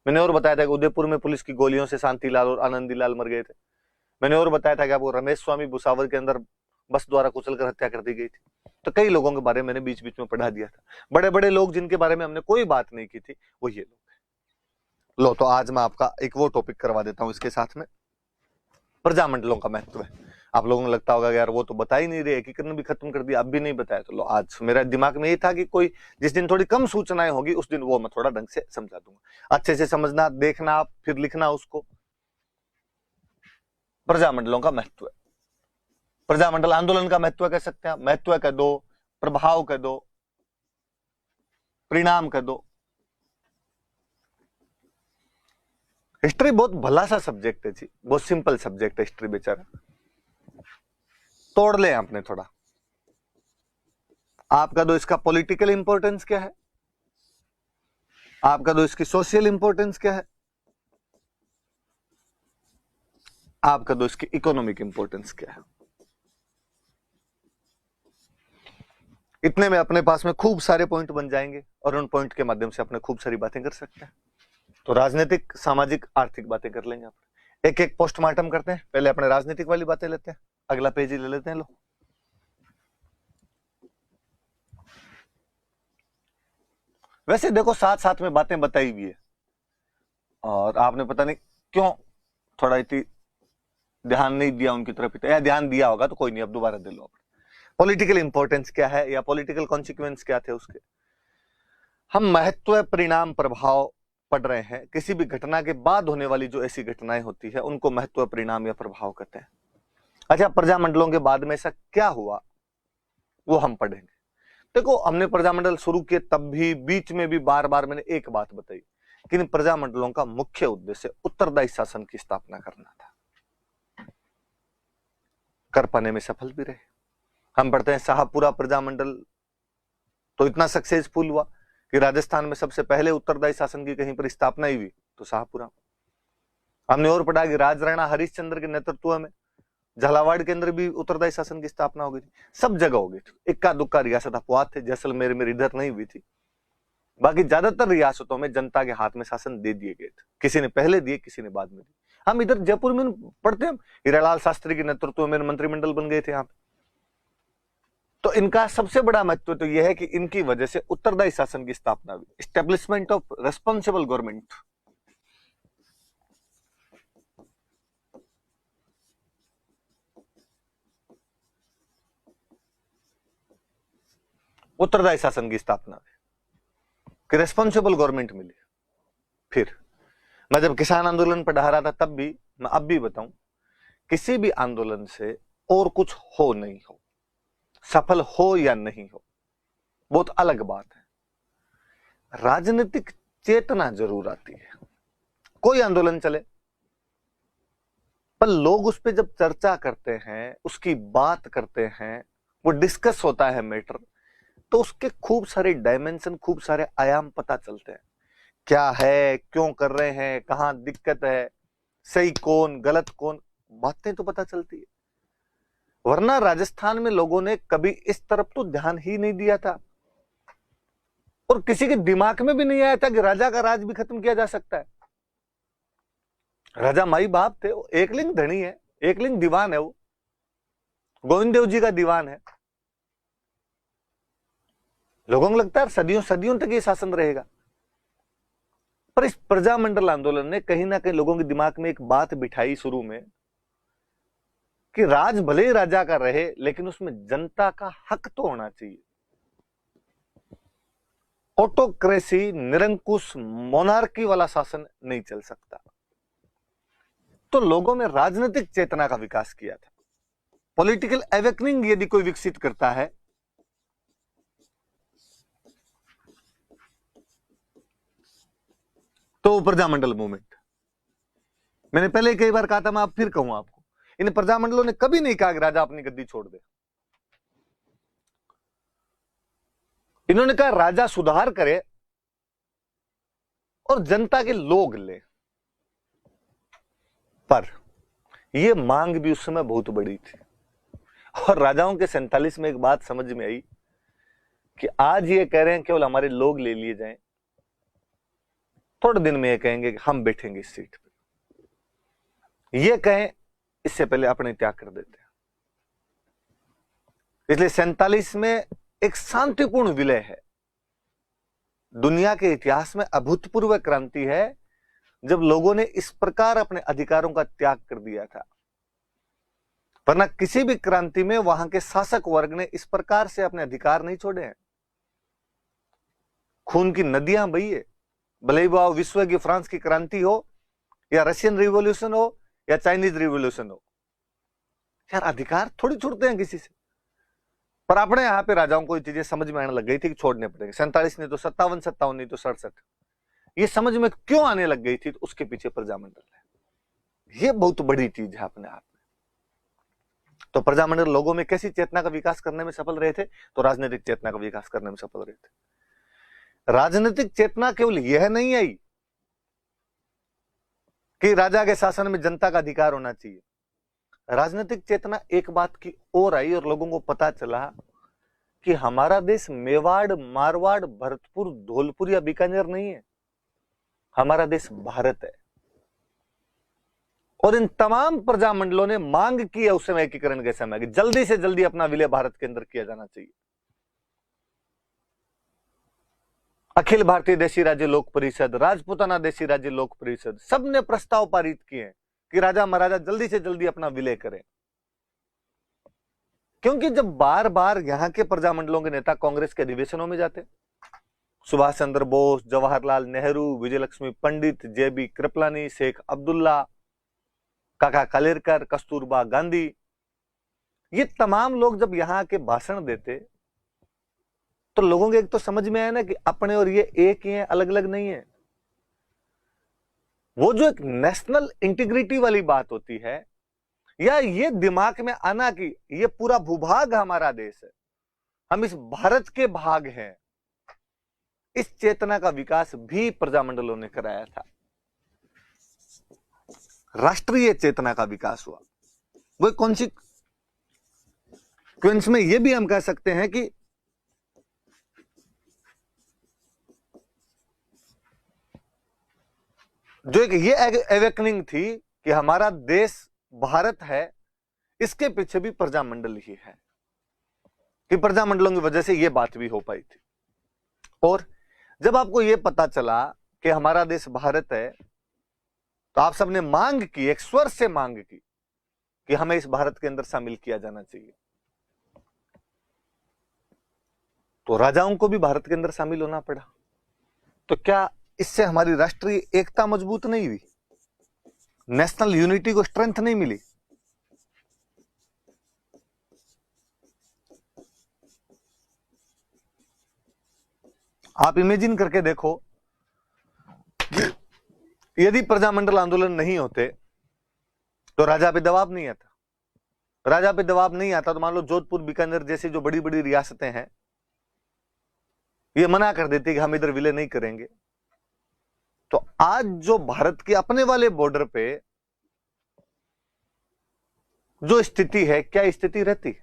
मैंने और बताया था कि उदयपुर में पुलिस की गोलियों से शांतिलाल और आनंदीलाल मर गए थे। मैंने और बताया था कि आपको रमेश स्वामी भुसावर के अंदर बस द्वारा कुचलकर हत्या कर दी गई थी। तो कई लोगों के बारे में मैंने बीच बीच में पढ़ा दिया था। बड़े बड़े लोग जिनके बारे में हमने कोई बात नहीं की थी वो ये लोग। लो तो आज मैं आपका एक वो टॉपिक करवा देता हूं इसके साथ में, प्रजामंडलों का महत्व है। आप लोगों को लगता होगा यार वो तो बता ही नहीं रहे, एकीकरण भी खत्म कर दिया, अब भी नहीं बताया। तो लो, आज मेरा दिमाग में ये था कि कोई जिस दिन थोड़ी कम सूचनाएं होगी उस दिन वो मैं थोड़ा ढंग से समझा दूंगा। अच्छे से समझना, देखना, फिर लिखना उसको। प्रजामंडलों का महत्व, प्रजामंडल आंदोलन का महत्व कह सकते हैं, महत्व कह दो, प्रभाव कह दो, परिणाम कह दो। हिस्ट्री बहुत भला सा सब्जेक्ट है जी, बहुत सिंपल सब्जेक्ट है हिस्ट्री बेचारा। तोड़ ले आपने थोड़ा। आपका दो इसका पॉलिटिकल इंपॉर्टेंस क्या है, आपका दो इसकी सोशल इंपॉर्टेंस क्या है, आपका दो इसकी इकोनॉमिक इंपॉर्टेंस क्या है। इतने में अपने पास में खूब सारे पॉइंट बन जाएंगे और उन पॉइंट के माध्यम से अपने खूब सारी बातें कर सकते हैं। तो राजनीतिक, सामाजिक, आर्थिक बातें कर लेंगे अपने। एक एक पोस्टमार्टम करते हैं। पहले अपने राजनीतिक वाली बातें लेते हैं, अगला पेज ही ले लेते हैं। लो, वैसे देखो साथ साथ में बातें बताई हुई है और आपने पता नहीं क्यों थोड़ा इतनी ध्यान नहीं दिया उनकी तरफ, या ध्यान दिया होगा तो कोई नहीं, अब दोबारा दे लो। पॉलिटिकल इंपॉर्टेंस क्या है या पॉलिटिकल कॉन्सिक्वेंस क्या थे उसके। हम महत्व, परिणाम, प्रभाव पढ़ रहे हैं। किसी भी घटना के बाद होने वाली जो ऐसी घटनाएं होती है उनको महत्व, परिणाम या प्रभाव कहते हैं। अच्छा, प्रजामंडलों के बाद में ऐसा क्या हुआ वो हम पढ़ेंगे। देखो, हमने प्रजामंडल शुरू किए तब भी बीच में भी बार बार मैंने एक बात बताई कि इन प्रजामंडलों का मुख्य उद्देश्य उत्तरदायी शासन की स्थापना करना था। कर पाने में सफल भी रहे। हम पढ़ते हैं शाहपुरा प्रजामंडल तो इतना सक्सेसफुल हुआ कि राजस्थान में सबसे पहले उत्तरदायी शासन की कहीं पर स्थापना ही हुई तो शाहपुरा। हमने और पढ़ा कि राजराणा हरिश्चंद्र के नेतृत्व में झालावाड़ के अंदर भी उत्तरदायी शासन की स्थापना हो गई थी। सब जगह हो गई थी। इक्का दुक्का रियासत अपवाद थे, जैसलमेर में इधर नहीं हुई थी। बाकी ज्यादातर रियासतों में जनता के हाथ में शासन दे दिए गए थे। किसी ने पहले दिए, किसी ने बाद में दिए। हम इधर जयपुर में पढ़ते हैं हीरालाल शास्त्री के नेतृत्व में मंत्रिमंडल बन गए थे यहाँ पे। तो इनका सबसे बड़ा महत्व तो यह है कि इनकी वजह से उत्तरदायी शासन की स्थापना हुई, एस्टेब्लिशमेंट ऑफ रेस्पॉन्सिबल गवर्नमेंट। उत्तरदायी शासन की स्थापना हुई कि रेस्पॉन्सिबल गवर्नमेंट मिली। फिर मैं जब किसान आंदोलन पर डहा रहा था तब भी, मैं अब भी बताऊं, किसी भी आंदोलन से और कुछ हो नहीं हो, सफल हो या नहीं हो, बहुत अलग बात है। राजनीतिक चेतना जरूर आती है। कोई आंदोलन चले पर लोग उस पर जब चर्चा करते हैं, उसकी बात करते हैं, वो डिस्कस होता है मैटर, तो उसके खूब सारे डायमेंशन, खूब सारे आयाम पता चलते हैं। क्या है, क्यों कर रहे हैं, कहां दिक्कत है, सही कौन, गलत कौन, बातें तो पता चलती है। वरना राजस्थान में लोगों ने कभी इस तरफ तो ध्यान ही नहीं दिया था और किसी के दिमाग में भी नहीं आया था कि राजा का राज भी खत्म किया जा सकता है। राजा माई बाप थे, वो एकलिंग धनी है, एकलिंग दीवान है, वो गोविंद देव जी का दीवान है। लोगों को लगता है सदियों सदियों तक ये शासन रहेगा। पर इस प्रजामंडल आंदोलन ने कहीं ना कहीं लोगों के दिमाग में एक बात बिठाई शुरू में कि राज भले ही राजा का रहे लेकिन उसमें जनता का हक तो होना चाहिए। ऑटोक्रेसी, निरंकुश मोनार्की वाला शासन नहीं चल सकता। तो लोगों में राजनीतिक चेतना का विकास किया था। पॉलिटिकल अवेकनिंग यदि कोई विकसित करता है तो प्रजामंडल मूवमेंट, मैंने पहले कई बार कहा था, मैं अब फिर कहूं आपको, इन प्रजामंडलों ने कभी नहीं कहा कि राजा अपनी गद्दी छोड़ दे। इन्होंने कहा राजा सुधार करे और जनता के लोग ले। पर यह मांग भी उस समय बहुत बड़ी थी, और राजाओं के 47 में एक बात समझ में आई कि आज ये कह रहे हैं केवल हमारे लोग ले लिए जाएं, थोड़े दिन में ये कहेंगे कि हम बैठेंगे इस सीट पे। ये कहें इससे पहले अपने त्याग कर देते हैं। इसलिए 47 में एक शांतिपूर्ण विलय है। दुनिया के इतिहास में अभूतपूर्व क्रांति है जब लोगों ने इस प्रकार अपने अधिकारों का त्याग कर दिया था, वरना किसी भी क्रांति में वहां के शासक वर्ग ने इस प्रकार से अपने अधिकार नहीं छोड़े हैं। खून की नदियां बही है, भले ही वह विश्व की फ्रांस की क्रांति हो या रशियन रिवॉल्यूशन हो या चाइनीज रिवॉल्यूशन हो, यार अधिकार थोड़ी छूटते हैं किसी से। पर अपने यहां पे राजाओं को ये चीजें समझ में आने लग गई थी कि छोड़ने पड़ेंगे। 47 नहीं तो 57, 57 नहीं तो 67, ये समझ में क्यों आने लग गई थी, तो उसके पीछे प्रजामंडल है। ये बहुत बड़ी चीज है अपने आप में। तो प्रजामंडल लोगों में कैसी चेतना का विकास करने में सफल रहे थे, तो राजनीतिक चेतना का विकास करने में सफल रहे थे। राजनीतिक चेतना केवल यह नहीं आई कि राजा के शासन में जनता का अधिकार होना चाहिए। राजनीतिक चेतना एक बात की और आई और लोगों को पता चला कि हमारा देश मेवाड़, मारवाड़, भरतपुर, धौलपुर या बीकानेर नहीं है, हमारा देश भारत है। और इन तमाम प्रजामंडलों ने मांग की है उस समय एकीकरण के समय कि जल्दी से जल्दी अपना विलय भारत के अंदर किया जाना चाहिए। अखिल भारतीय देशी राज्य लोक परिषद, राजपूताना देशी राज्य लोक परिषद, सबने प्रस्ताव पारित किए हैं कि राजा महाराजा जल्दी से जल्दी अपना विलय करें। क्योंकि जब बार बार यहां के प्रजामंडलों के नेता कांग्रेस के अधिवेशनों में जाते, सुभाष चंद्र बोस, जवाहरलाल नेहरू, विजयलक्ष्मी पंडित, जेबी कृपलानी, शेख अब्दुल्ला, काका कालेरकर, कस्तूरबा गांधी, ये तमाम लोग जब यहां के भाषण देते तो लोगों के एक तो समझ में आया ना कि अपने और ये एक ही है, अलग अलग नहीं है। वो जो एक नेशनल इंटीग्रिटी वाली बात होती है, या ये दिमाग में आना कि ये पूरा भूभाग हमारा देश है, हम इस भारत के भाग हैं, इस चेतना का विकास भी प्रजामंडलों ने कराया था। राष्ट्रीय चेतना का विकास हुआ। वो कॉन्सिक्वेंस में ये भी हम कह सकते हैं कि जो एक ये एवेकनिंग थी कि हमारा देश भारत है, इसके पीछे भी प्रजामंडल ही है, कि प्रजामंडलों की वजह से ये बात भी हो पाई थी। और जब आपको ये पता चला कि हमारा देश भारत है, तो आप सबने मांग की, एक स्वर से मांग की कि हमें इस भारत के अंदर शामिल किया जाना चाहिए। तो राजाओं को भी भारत के अंदर शामिल होना पड़ा। तो क्या इससे हमारी राष्ट्रीय एकता मजबूत नहीं हुई, नेशनल यूनिटी को स्ट्रेंथ नहीं मिली? आप इमेजिन करके देखो कि यदि प्रजामंडल आंदोलन नहीं होते तो राजा पे दबाव नहीं आता। राजा पे दबाव नहीं आता तो मान लो जोधपुर, बीकानेर जैसी जो बड़ी बड़ी रियासतें हैं, ये मना कर देती कि हम इधर विलय नहीं करेंगे, तो आज जो भारत के अपने वाले बॉर्डर पे जो स्थिति है, क्या स्थिति रहती?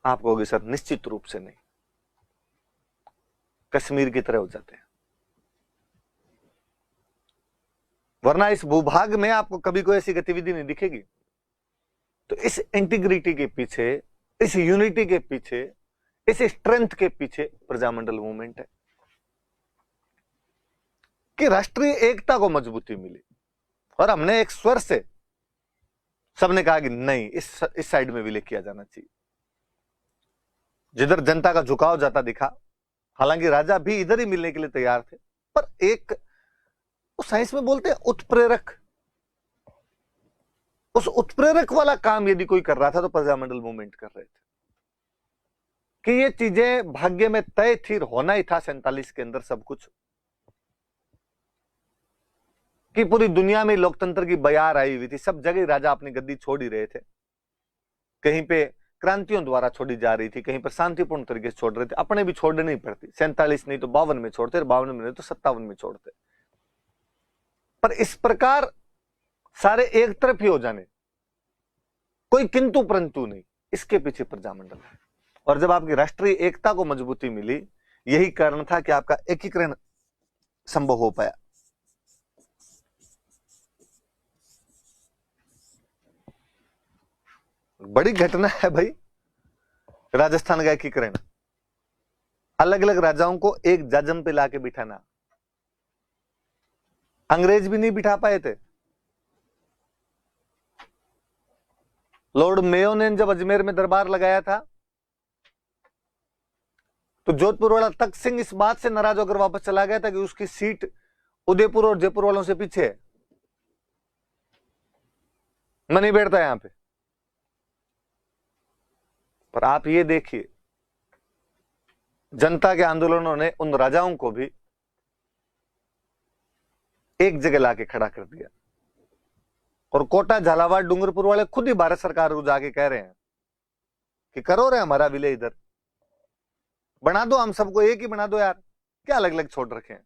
आप कहोगे सर निश्चित रूप से नहीं, कश्मीर की तरह हो जाते हैं। वरना इस भूभाग में आपको कभी कोई ऐसी गतिविधि नहीं दिखेगी। तो इस इंटीग्रिटी के पीछे, इस यूनिटी के पीछे, इस स्ट्रेंथ के पीछे प्रजामंडल मूवमेंट है कि राष्ट्रीय एकता को मजबूती मिली। और हमने एक स्वर से सबने कहा कि नहीं, इस साइड में विलय किया जाना चाहिए। जिधर जनता का झुकाव जाता दिखा, हालांकि राजा भी इधर ही मिलने के लिए तैयार थे, पर एक साइंस में बोलते हैं उत्प्रेरक, उस उत्प्रेरक वाला काम यदि कोई कर रहा था तो प्रजामंडल मूवमेंट कर रहे थे कि ये चीजें भाग्य में तय थी, होना ही था 47 के अंदर सब कुछ, कि पूरी दुनिया में लोकतंत्र की बयार आई हुई थी, सब जगह राजा अपनी गद्दी छोड़ ही रहे थे। कहीं पे क्रांतियों द्वारा छोड़ी जा रही थी, कहीं पर शांतिपूर्ण तरीके से छोड़ रहे थे, अपने भी छोड़ने नहीं पड़ती, 47 नहीं तो 52 में छोड़ते, 52 में नहीं तो 57 में छोड़ते। पर इस प्रकार सारे एक तरफ ही हो जाने, कोई किंतु परंतु नहीं, इसके पीछे प्रजामंडल है। और जब आपकी राष्ट्रीय एकता को मजबूती मिली, यही कारण था कि आपका एकीकरण संभव हो पाया। बड़ी घटना है भाई राजस्थान का एकीकरण, अलग अलग राजाओं को एक जाजम पे लाके बिठाना। अंग्रेज भी नहीं बिठा पाए थे। लॉर्ड मेयो ने जब अजमेर में दरबार लगाया था तो जोधपुर वाला तख्त सिंह इस बात से नाराज होकर वापस चला गया था कि उसकी सीट उदयपुर और जयपुर वालों से पीछे है, मैं नहीं बैठता यहां पे। पर आप ये देखिए, जनता के आंदोलनों ने उन राजाओं को भी एक जगह लाके खड़ा कर दिया। और कोटा, झालावाड़, डूंगरपुर वाले खुद ही भारत सरकार को जाके कह रहे हैं कि करो रे हमारा विलय इधर, बना दो, हम सबको एक ही बना दो यार, क्या अलग अलग छोड़ रखे हैं।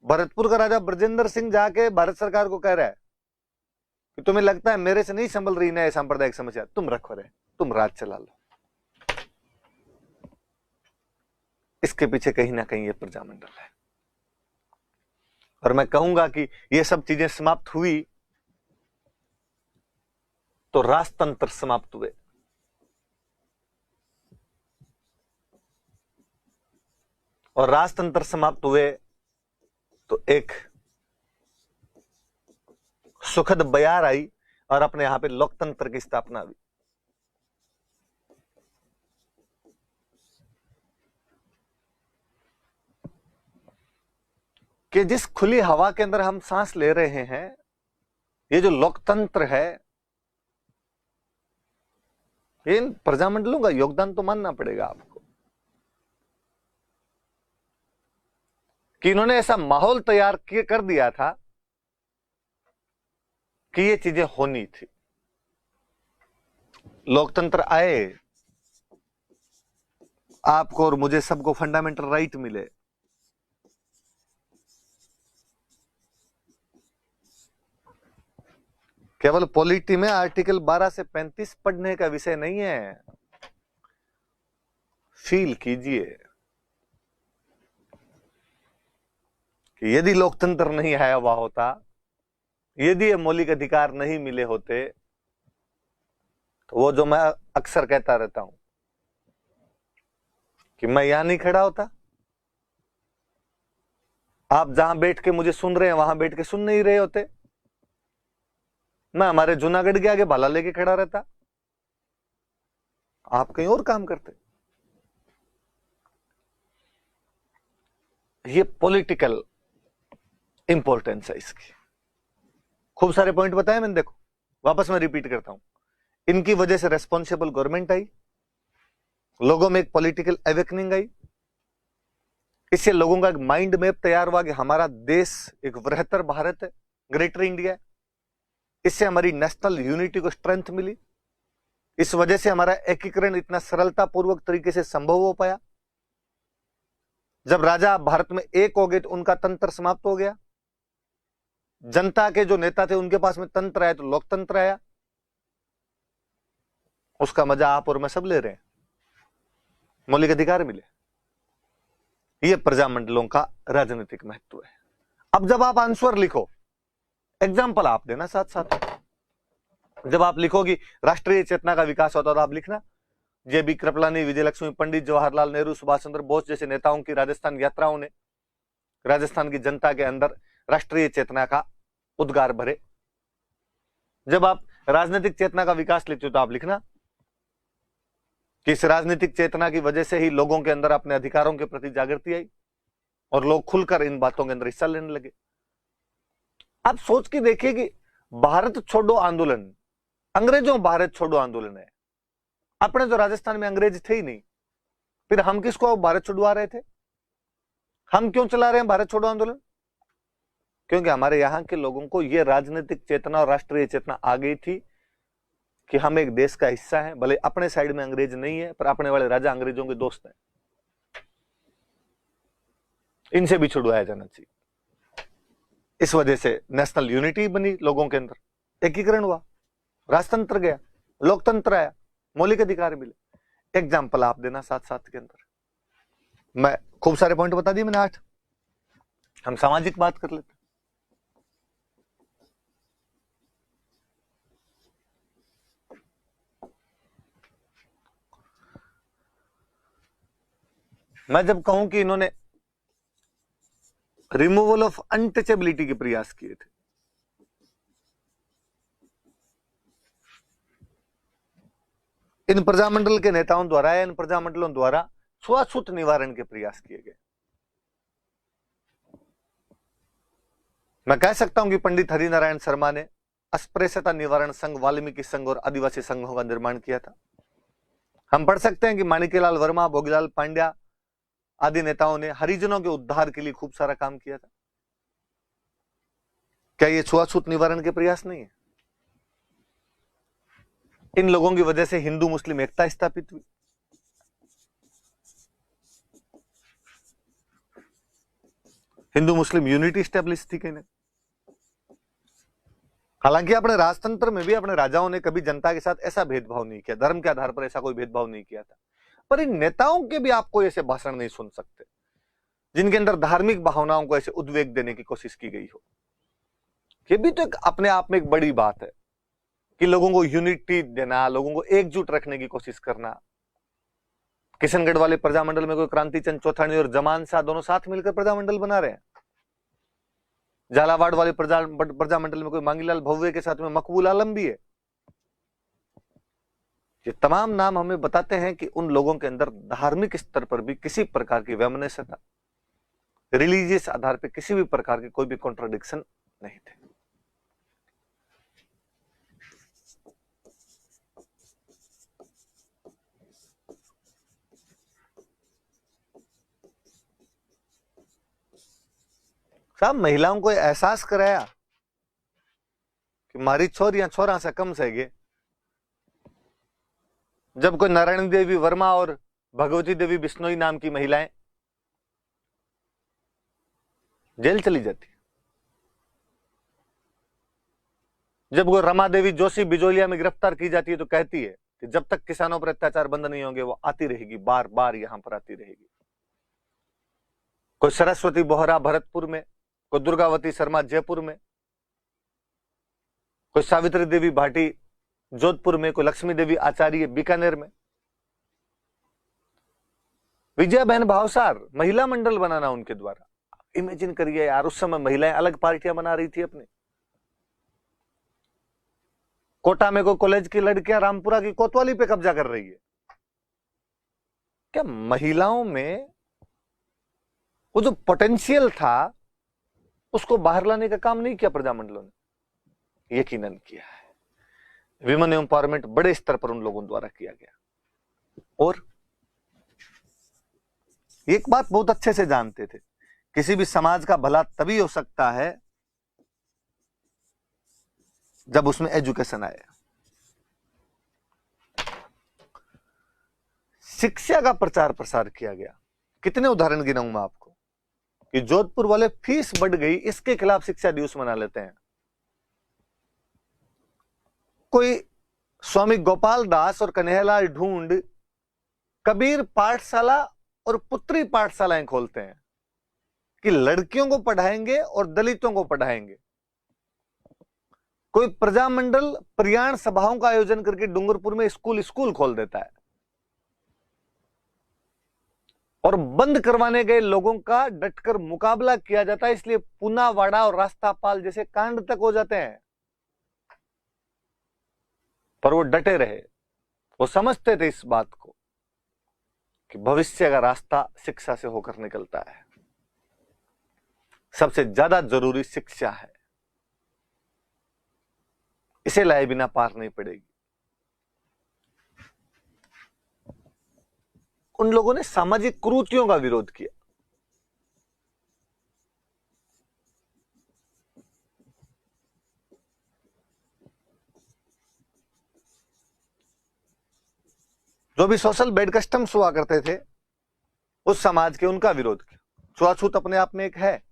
भरतपुर का राजा ब्रजेंद्र सिंह जाके भारत सरकार को कह रहा है कि तुम्हें लगता है मेरे से नहीं संभल रही ना सांप्रदायिक समस्या, तुम रखो रे, तुम राज चला लो। इसके पीछे कहीं ना कहीं ये प्रजामंडल है। और मैं कहूंगा कि ये सब चीजें समाप्त हुई तो राजतंत्र समाप्त हुए। और राजतंत्र समाप्त हुए तो एक सुखद बयार आई और अपने यहां पे लोकतंत्र की स्थापना हुई। कि जिस खुली हवा के अंदर हम सांस ले रहे हैं, ये जो लोकतंत्र है, इन प्रजामंडलों का योगदान तो मानना पड़ेगा आपको कि इन्होंने ऐसा माहौल तैयार कर दिया था कि ये चीजें होनी थी। लोकतंत्र आए, आपको और मुझे सबको फंडामेंटल राइट मिले, केवल पॉलिटी में आर्टिकल 12 से 35 पढ़ने का विषय नहीं है। फील कीजिए कि यदि लोकतंत्र नहीं आया हुआ होता, यदि ये मौलिक अधिकार नहीं मिले होते, तो वो जो मैं अक्सर कहता रहता हूं कि मैं यहां नहीं खड़ा होता, आप जहां बैठ के मुझे सुन रहे हैं वहां बैठ के सुन नहीं रहे होते, मैं हमारे जूनागढ़ के आगे भाला लेके खड़ा रहता, आप कहीं और काम करते। ये पॉलिटिकल इंपॉर्टेंस है इसकी। खूब सारे पॉइंट बताए मैंने, देखो वापस मैं रिपीट करता हूं। इनकी वजह से रेस्पॉन्सिबल गवर्नमेंट आई, लोगों में एक पॉलिटिकल अवेकनिंग आई, इससे लोगों का एक माइंड मैप तैयार हुआ कि हमारा देश एक बृहत्तर भारत है, ग्रेटर इंडिया है। इससे हमारी नेशनल यूनिटी को स्ट्रेंथ मिली, इस वजह से हमारा एकीकरण इतना सरलता पूर्वक तरीके से संभव हो पाया। जब राजा भारत में एक हो गए तो उनका तंत्र समाप्त हो गया, जनता के जो नेता थे उनके पास में तंत्र आया तो लोकतंत्र आया। उसका मजा आप और मैं सब ले रहे हैं, मौलिक अधिकार मिले। यह प्रजामंडलों का राजनीतिक महत्व है। अब जब आप आंसर लिखो, एग्जाम्पल आप देना साथ साथ। जब आप लिखोगी राष्ट्रीय चेतना का विकास होता तो आप लिखना जे.बी. कृपलानी, विजयलक्ष्मी पंडित, जवाहरलाल नेहरू, सुभाष चंद्र बोस जैसे नेताओं की राजस्थान यात्राओं ने राजस्थान की जनता के अंदर राष्ट्रीय चेतना का उद्गार भरे। जब आप राजनीतिक चेतना का विकास लिखते हो तो आप लिखना कि इस राजनीतिक चेतना की वजह से ही लोगों के अंदर अपने अधिकारों के प्रति जागृति आई और लोग खुलकर इन बातों के अंदर हिस्सा लेने लगे। आप सोच के देखिए कि भारत छोड़ो आंदोलन अंग्रेजों भारत छोड़ो आंदोलन है। अपने तो राजस्थान में अंग्रेज थे ही नहीं, फिर हम किसको भारत छुड़वा रहे थे? हम क्यों चला रहे हैं भारत छोड़ो आंदोलन? क्योंकि हमारे यहाँ के लोगों को ये राजनीतिक चेतना और राष्ट्रीय चेतना आ गई थी कि हम एक देश का हिस्सा हैं, भले अपने साइड में अंग्रेज नहीं है पर अपने वाले राजा अंग्रेजों के दोस्त हैं, इनसे भी छुड़वाया जाना चाहिए। इस वजह से नेशनल यूनिटी बनी, लोगों के अंदर एकीकरण हुआ, राजतंत्र गया, लोकतंत्र आया, मौलिक अधिकार मिले। एग्जाम्पल आप देना साथ साथ के अंदर। मैं खूब सारे पॉइंट बता दिए मैंने 8। हम सामाजिक बात कर लेते। मैं जब कहूं कि इन्होंने रिमूवल ऑफ अनटचेबिलिटी के प्रयास किए थे, इन प्रजामंडल के नेताओं द्वारा या इन प्रजामंडलों द्वारा छुआछूत निवारण के प्रयास किए गए। मैं कह सकता हूं कि पंडित हरिनारायण शर्मा ने अस्पृश्यता निवारण संघ, वाल्मीकि संघ और आदिवासी संघों का निर्माण किया था। हम पढ़ सकते हैं कि माणिक्यलाल वर्मा, भोगीलाल पांड्या आदि नेताओं ने हरिजनों के उद्धार के लिए खूब सारा काम किया था। क्या ये छुआछूत निवारण के प्रयास नहीं है? इन लोगों की वजह से हिंदू मुस्लिम एकता स्थापित हुई। हिंदू मुस्लिम यूनिटी स्टैब्लिश थी कहीं ना। हालांकि अपने राजतंत्र में भी अपने राजाओं ने कभी जनता के साथ ऐसा भेदभाव नहीं किया, धर्म के आधार पर ऐसा कोई भेदभाव नहीं किया था। पर इन नेताओं के भी आपको ऐसे भाषण नहीं सुन सकते जिनके अंदर धार्मिक भावनाओं को ऐसे उद्वेग देने की कोशिश की गई हो। ये भी तो अपने आप में एक बड़ी बात है कि लोगों को यूनिटी देना, लोगों को एकजुट रखने की कोशिश करना। किशनगढ़ वाले प्रजामंडल में कोई क्रांति चंद चौथानी और जमान शाह दोनों साथ मिलकर प्रजामंडल बना रहे हैं। झालावाड़ वाले प्रजामंडल में कोई मांगीलाल भव्य के साथ में मकबूल आलम भी है। ये तमाम नाम हमें बताते हैं कि उन लोगों के अंदर धार्मिक स्तर पर भी किसी प्रकार की वैमनस्यता, रिलीजियस आधार पर किसी भी प्रकार के कोई भी कॉन्ट्राडिक्शन नहीं थे। साहब महिलाओं को एहसास कराया कि मारी छोरियां छोरा से कम सहेगे। जब कोई नारायण देवी वर्मा और भगवती देवी बिश्नोई नाम की महिलाएं जेल चली जाती, जब वो रमा देवी जोशी बिजोलिया में गिरफ्तार की जाती है तो कहती है कि जब तक किसानों पर अत्याचार बंद नहीं होंगे वो आती रहेगी, बार बार यहां पर आती रहेगी। कोई सरस्वती बोहरा भरतपुर में, कोई दुर्गावती शर्मा जयपुर में, कोई सावित्री देवी भाटी जोधपुर में, कोई लक्ष्मी देवी आचार्य बीकानेर में। विजया बहन भावसार महिला मंडल बनाना उनके द्वारा। इमेजिन करिए यार, उस समय महिलाएं अलग पार्टियां बना रही थी अपने। कोटा में कोई कॉलेज की लड़कियां रामपुरा की कोतवाली पे कब्जा कर रही है। क्या महिलाओं में वो जो पोटेंशियल था उसको बाहर लाने का काम नहीं किया प्रजामंडलों ने? यकीनन किया है। विमेन एम्पावरमेंट बड़े स्तर पर उन लोगों द्वारा किया गया। और एक बात बहुत अच्छे से जानते थे, किसी भी समाज का भला तभी हो सकता है जब उसमें एजुकेशन आए। शिक्षा का प्रचार प्रसार किया गया। कितने उदाहरण गिनाऊं मैं आपको कि जोधपुर वाले फीस बढ़ गई इसके खिलाफ शिक्षा दिवस मना लेते हैं। कोई स्वामी गोपाल दास और कन्हैयालाल ढूंढ कबीर पाठशाला और पुत्री पाठशालाएं खोलते हैं कि लड़कियों को पढ़ाएंगे और दलितों को पढ़ाएंगे। कोई प्रजामंडल प्रयाण सभाओं का आयोजन करके डूंगरपुर में स्कूल खोल देता है और बंद करवाने गए लोगों का डटकर मुकाबला किया जाता है। इसलिए पूनावाड़ा और रास्तापाल जैसे कांड तक हो जाते हैं। पर वो डटे रहे, वो समझते थे इस बात को कि भविष्य का रास्ता शिक्षा से होकर निकलता है। सबसे ज्यादा जरूरी शिक्षा है, इसे लाए बिना पार नहीं पड़ेगी। उन लोगों ने सामाजिक कुरीतियों का विरोध किया। जो भी सोशल बैड कस्टम्स हुआ करते थे उस समाज के, उनका विरोध किया। छुआछूत अपने आप में एक है,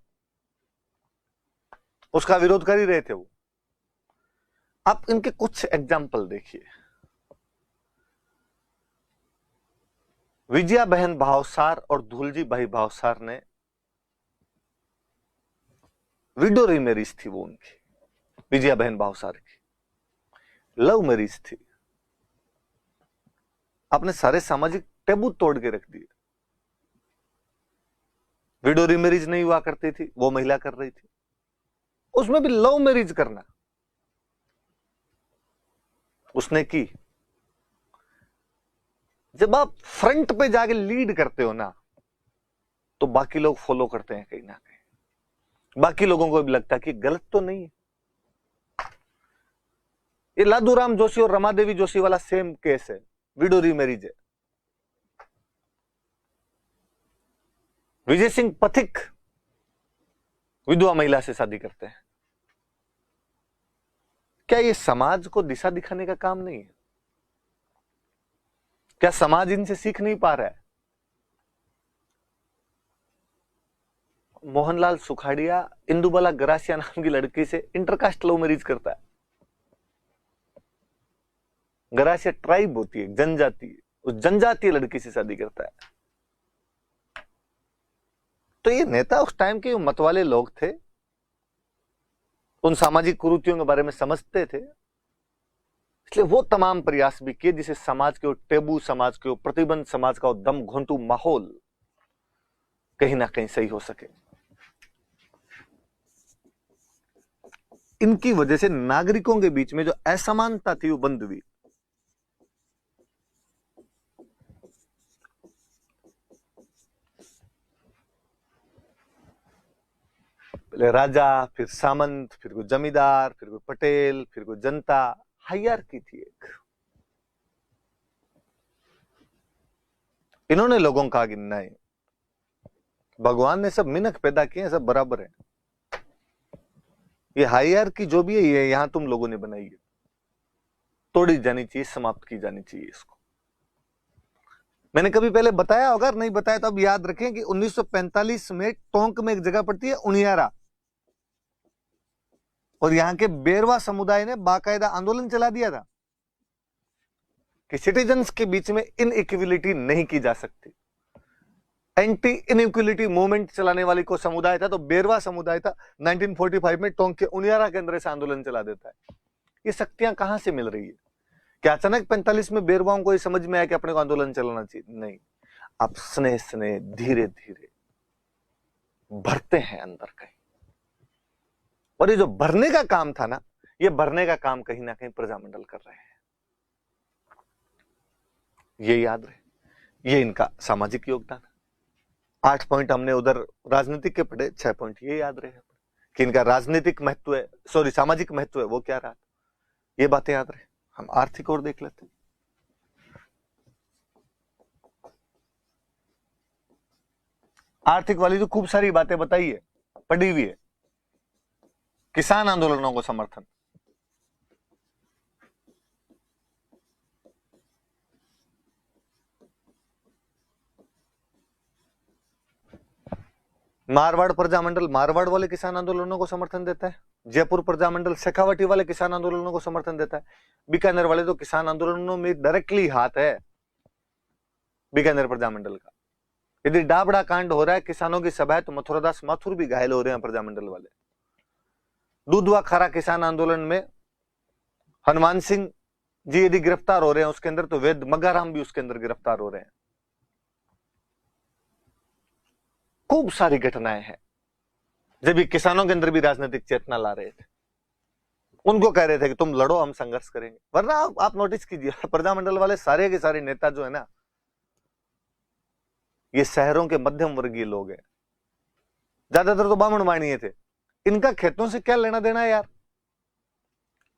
उसका विरोध कर ही रहे थे वो। आप इनके कुछ एग्जाम्पल देखिए। विजया बहन भावसार और धूलजी भाई भावसार ने विडो रीमैरिज थी वो उनकी, विजया बहन भावसार की लव मैरिज थी। आपने सारे सामाजिक टेबू तोड़ के रख दिए। विडो रीमैरिज नहीं हुआ करती थी, वो महिला कर रही थी, उसमें भी लव मैरिज करना उसने की। जब आप फ्रंट पे जाके लीड करते हो ना, तो बाकी लोग फॉलो करते हैं कहीं ना कहीं। बाकी लोगों को भी लगता है कि गलत तो नहीं है। ये लादूराम जोशी और रमादेवी जोशी वाला सेम केस है, विडो रीमैरिज है। विजय सिंह पथिक विधवा महिला से शादी करते हैं। क्या ये समाज को दिशा दिखाने का काम नहीं है? क्या समाज इनसे सीख नहीं पा रहा है? मोहनलाल सुखाड़िया इंदुबाला गरासिया नाम की लड़की से इंटरकास्ट लव मैरिज करता है। गरासिया ट्राइब होती है, जनजाति, उस जनजातीय लड़की से शादी करता है। तो ये नेता उस टाइम के मतवाले लोग थे, उन सामाजिक कुरीतियों के बारे में समझते थे, इसलिए वो तमाम प्रयास भी किए जिसे समाज के टेबू, समाज के प्रतिबंध, समाज का दम घोंटू माहौल कहीं ना कहीं सही हो सके। इनकी वजह से नागरिकों के बीच में जो असमानता थी वो बंद हुई। पहले राजा, फिर सामंत, फिर कोई जमींदार, फिर कोई पटेल, फिर कोई जनता, हायरार्की थी एक। इन्होंने लोगों का कि नहीं, भगवान ने सब मिनख पैदा किए, सब बराबर है। ये हायरार्की जो भी है ये यहां तुम लोगों ने बनाई है, तोड़ी जानी चाहिए, समाप्त की जानी चाहिए इसको। मैंने कभी पहले बताया होगा, नहीं बताया तो अब याद रखें कि 1945 में टोंक में एक जगह पड़ती है उनियारा, और यहां के बेरवा समुदाय ने बाकायदा आंदोलन चला दिया था कि सिटीजन्स के बीच में इनइक्वलिटी नहीं की जा सकती। एंटी इनइक्वलिटी मूवमेंट चलाने वाली को समुदाय था तो बेरवा समुदाय था। 1945 में टोंक के उनियारा के अंदर से आंदोलन चला देता है। ये शक्तियां कहां से मिल रही है? क्या अचानक 45 में बेरवाओं को ये समझ में आया कि अपने को आंदोलन चलाना चाहिए? नहीं, आप स्नेह स्नेह धीरे धीरे भरते हैं अंदर कहीं, और ये जो भरने का काम था ना, ये भरने का काम कहीं ना कहीं प्रजामंडल कर रहे हैं। ये याद रहे, ये इनका सामाजिक योगदान। 8 पॉइंट हमने उधर राजनीतिक के पढ़े, 6 पॉइंट ये याद रहे कि इनका राजनीतिक महत्व है, सॉरी सामाजिक महत्व है वो क्या रहा, ये बातें याद रहे। हम आर्थिक और देख लेते हैं। आर्थिक वाली तो खूब सारी बातें बताई है, पढ़ी हुई है। किसान आंदोलनों को समर्थन, मारवाड़ प्रजामंडल मारवाड़ वाले किसान आंदोलनों को समर्थन देता है। जयपुर प्रजामंडल शेखावटी वाले किसान आंदोलनों को समर्थन देता है। बीकानेर वाले तो किसान आंदोलनों में डायरेक्टली हाथ है बीकानेर प्रजामंडल का। यदि डाबड़ा कांड हो रहा है, किसानों की सभा है, तो मथुरादास माथुर भी घायल हो रहे हैं प्रजामंडल वाले। दूधवा खारा किसान आंदोलन में हनुमान सिंह जी यदि गिरफ्तार हो रहे हैं उसके अंदर, तो वेद मगाराम भी उसके अंदर गिरफ्तार हो रहे हैं। खूब सारी घटनाएं हैं जब ये किसानों के अंदर भी राजनीतिक चेतना ला रहे थे। उनको कह रहे थे कि तुम लड़ो, हम संघर्ष करेंगे। वरना आप नोटिस कीजिए, प्रजामंडल वाले सारे के सारे नेता जो है ना, ये शहरों के मध्यम वर्गीय लोग हैं। ज्यादातर तो बामण माणिये थे। इनका खेतों से क्या लेना देना है यार?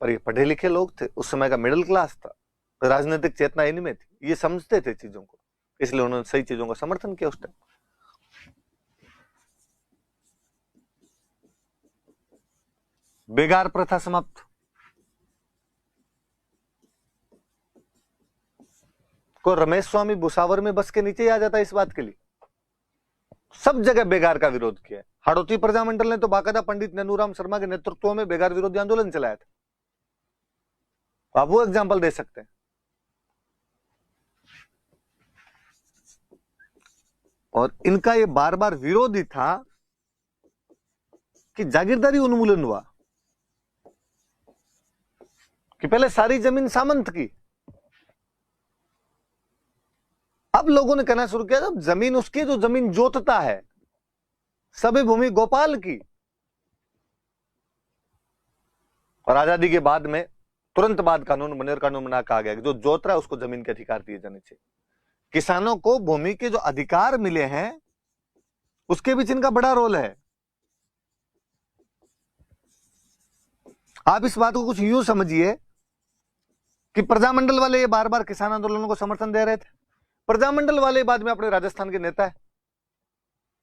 पर ये पढ़े लिखे लोग थे, उस समय का मिडिल क्लास था, राजनीतिक चेतना इनमें थी, ये समझते थे चीजों को, इसलिए उन्होंने सही चीजों का समर्थन किया उस टाइम। बेगार प्रथा समाप्त, को रमेश स्वामी भुसावर में बस के नीचे ही आ जाता है इस बात के लिए। सब जगह बेगार का विरोध किया है। हाड़ौती प्रजामंडल ने तो बाकायदा पंडित नैनूराम शर्मा के नेतृत्व में बेगार विरोधी आंदोलन चलाया था। आप वो एग्जाम्पल दे सकते हैं। और इनका ये बार बार विरोध ही था कि जागीरदारी उन्मूलन हुआ, कि पहले सारी जमीन सामंत की, अब लोगों ने कहना शुरू किया जब जमीन उसकी जो जमीन जोतता है, सभी भूमि गोपाल की। और आजादी के बाद में तुरंत बाद कानून बने और कानून बना कहा गया कि जो जोत रहा है उसको जमीन के अधिकार दिए जाने चाहिए। किसानों को भूमि के जो अधिकार मिले हैं उसके बीच इनका बड़ा रोल है। आप इस बात को कुछ यूं समझिए कि प्रजामंडल वाले ये बार बार किसान आंदोलनों को समर्थन दे रहे थे। प्रजामंडल वाले बाद में अपने राजस्थान के नेता है,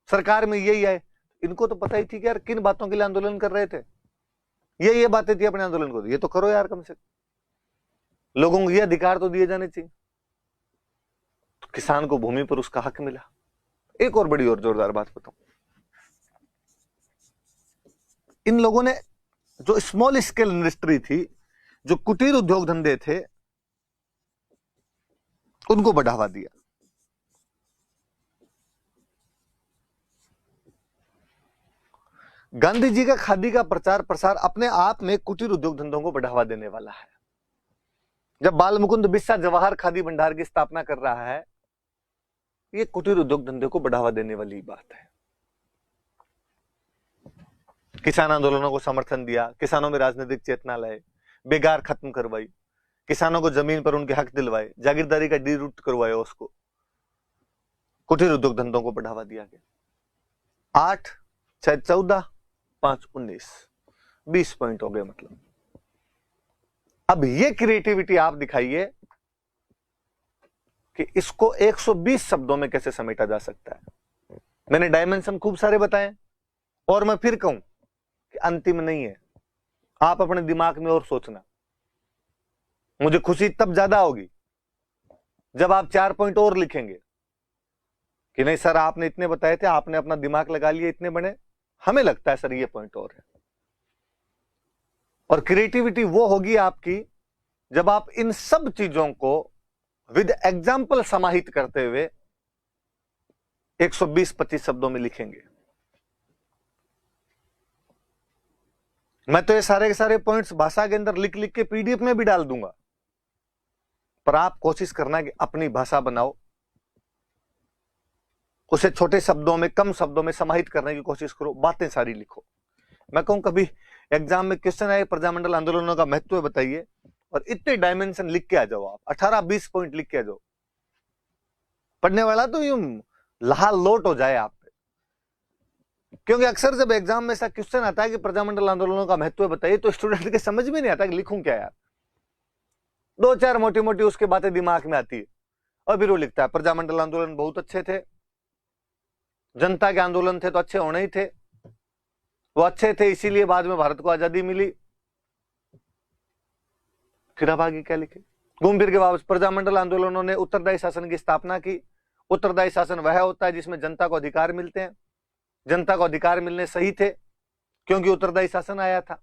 सरकार में यही है, इनको तो पता ही थी कि यार किन बातों के लिए आंदोलन कर रहे थे। ये बातें थी अपने आंदोलन को, ये तो करो यार, कम से कम लोगों को ये अधिकार तो दिए जाने चाहिए। तो किसान को भूमि पर उसका हक मिला। एक और बड़ी और जोरदार बात बताऊं, इन लोगों ने जो स्मॉल स्केल इंडस्ट्री थी, जो कुटीर उद्योग धंधे थे, उनको बढ़ावा दिया। गांधी जी का खादी का प्रचार प्रसार अपने आप में कुटीर उद्योग धंधों को बढ़ावा देने वाला है। जब बाल मुकुंद बिस्सा जवाहर खादी भंडार की स्थापना कर रहा है, ये कुटीर उद्योग धंधे को बढ़ावा देने वाली बात है। किसान आंदोलनों को समर्थन दिया, किसानों में राजनीतिक चेतना लाए, बेगार खत्म करवाई, किसानों को जमीन पर उनके हक दिलवाए, जागीरदारी का डी रूट करवाया, उसको कुटीर उद्योग धंधों को बढ़ावा दिया गया। 8, 6, 14, 5, 19, 20 पॉइंट हो गए। मतलब अब ये क्रिएटिविटी आप दिखाइए कि इसको 120 शब्दों में कैसे समेटा जा सकता है। मैंने डायमेंशन खूब सारे बताए और मैं फिर कहूं कि अंतिम नहीं है। आप अपने दिमाग में और सोचना। मुझे खुशी तब ज्यादा होगी जब आप 4 पॉइंट और लिखेंगे कि नहीं सर आपने इतने बताए थे, आपने अपना दिमाग लगा लिया, इतने बने, हमें लगता है सर ये पॉइंट और है। और क्रिएटिविटी वो होगी आपकी जब आप इन सब चीजों को विद एग्जाम्पल समाहित करते हुए 120-25 शब्दों में लिखेंगे। मैं तो ये सारे के सारे पॉइंट्स भाषा के अंदर लिख लिख के पीडीएफ में भी डाल दूंगा, पर आप कोशिश करना कि अपनी भाषा बनाओ, उसे छोटे शब्दों में, कम शब्दों में समाहित करने की कोशिश करो, बातें सारी लिखो। मैं कहूं कभी एग्जाम में क्वेश्चन आए प्रजामंडल आंदोलनों का महत्व बताइए, और इतने डायमेंशन लिख के आ जाओ, आप 18-20 पॉइंट लिख के आ जाओ। पढ़ने वाला तो यूं लाल लोट हो जाए आप पे। क्योंकि अक्सर जब एग्जाम में ऐसा क्वेश्चन आता है कि प्रजामंडल आंदोलनों का महत्व बताइए, तो स्टूडेंट के समझ में नहीं आता कि लिखूं क्या यार। 2-4 मोटी मोटी उसके बातें दिमाग में आती है और फिर वो लिखता है प्रजामंडल आंदोलन बहुत अच्छे थे, जनता के आंदोलन थे तो अच्छे होने ही थे, वो अच्छे थे इसीलिए बाद में भारत को आजादी मिली। फिर अब आगे क्या लिखे? घूम फिर के वापस प्रजामंडल आंदोलनों ने उत्तरदायी शासन की स्थापना की। उत्तरदायी शासन वह होता है जिसमें जनता को अधिकार मिलते हैं। जनता को अधिकार मिलने सही थे क्योंकि उत्तरदायी शासन आया था।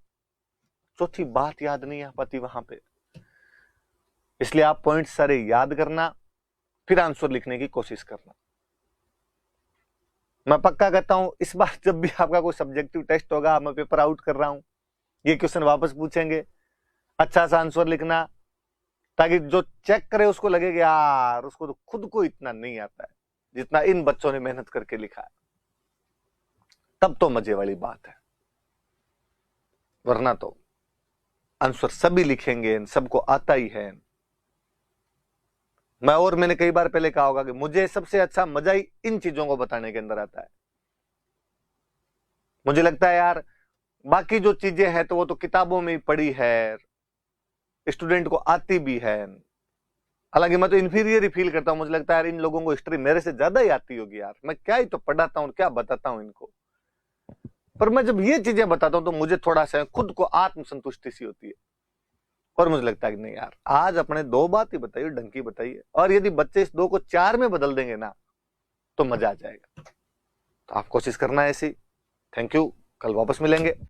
चौथी बात याद नहीं आ पाती वहां पे, इसलिए आप पॉइंट सारे याद करना, फिर आंसर लिखने की कोशिश करना। मैं पक्का कहता हूं इस बार जब भी आपका कोई सब्जेक्टिव टेस्ट होगा, मैं पेपर आउट कर रहा हूं, ये क्वेश्चन वापस पूछेंगे, अच्छा सा आंसर लिखना, ताकि जो चेक करे उसको लगे कि यार उसको तो खुद को इतना नहीं आता है जितना इन बच्चों ने मेहनत करके लिखा है। तब तो मजे वाली बात है, वरना तो आंसर सभी लिखेंगे, सबको आता ही है। मैंने कई बार पहले कहा होगा कि मुझे सबसे अच्छा मजा ही इन चीजों को बताने के अंदर आता है। मुझे लगता है यार बाकी जो चीजें हैं तो वो तो किताबों में ही पढ़ी है, स्टूडेंट को आती भी है। हालांकि मैं तो इंफीरियर ही फील करता हूं, मुझे लगता है यार इन लोगों को हिस्ट्री मेरे से ज्यादा ही आती होगी यार, मैं क्या ही तो पढ़ाता हूं, क्या बताता हूं इनको। पर मैं जब ये चीजें बताता हूं तो मुझे थोड़ा सा खुद को आत्मसंतुष्टि सी होती है। और मुझे लगता है कि नहीं यार, आज अपने 2 बात ही बताइए, ढंग की बताइए, और यदि बच्चे इस 2 को 4 में बदल देंगे ना तो मजा आ जाएगा। तो आप कोशिश करना है ऐसी। थैंक यू, कल वापस मिलेंगे।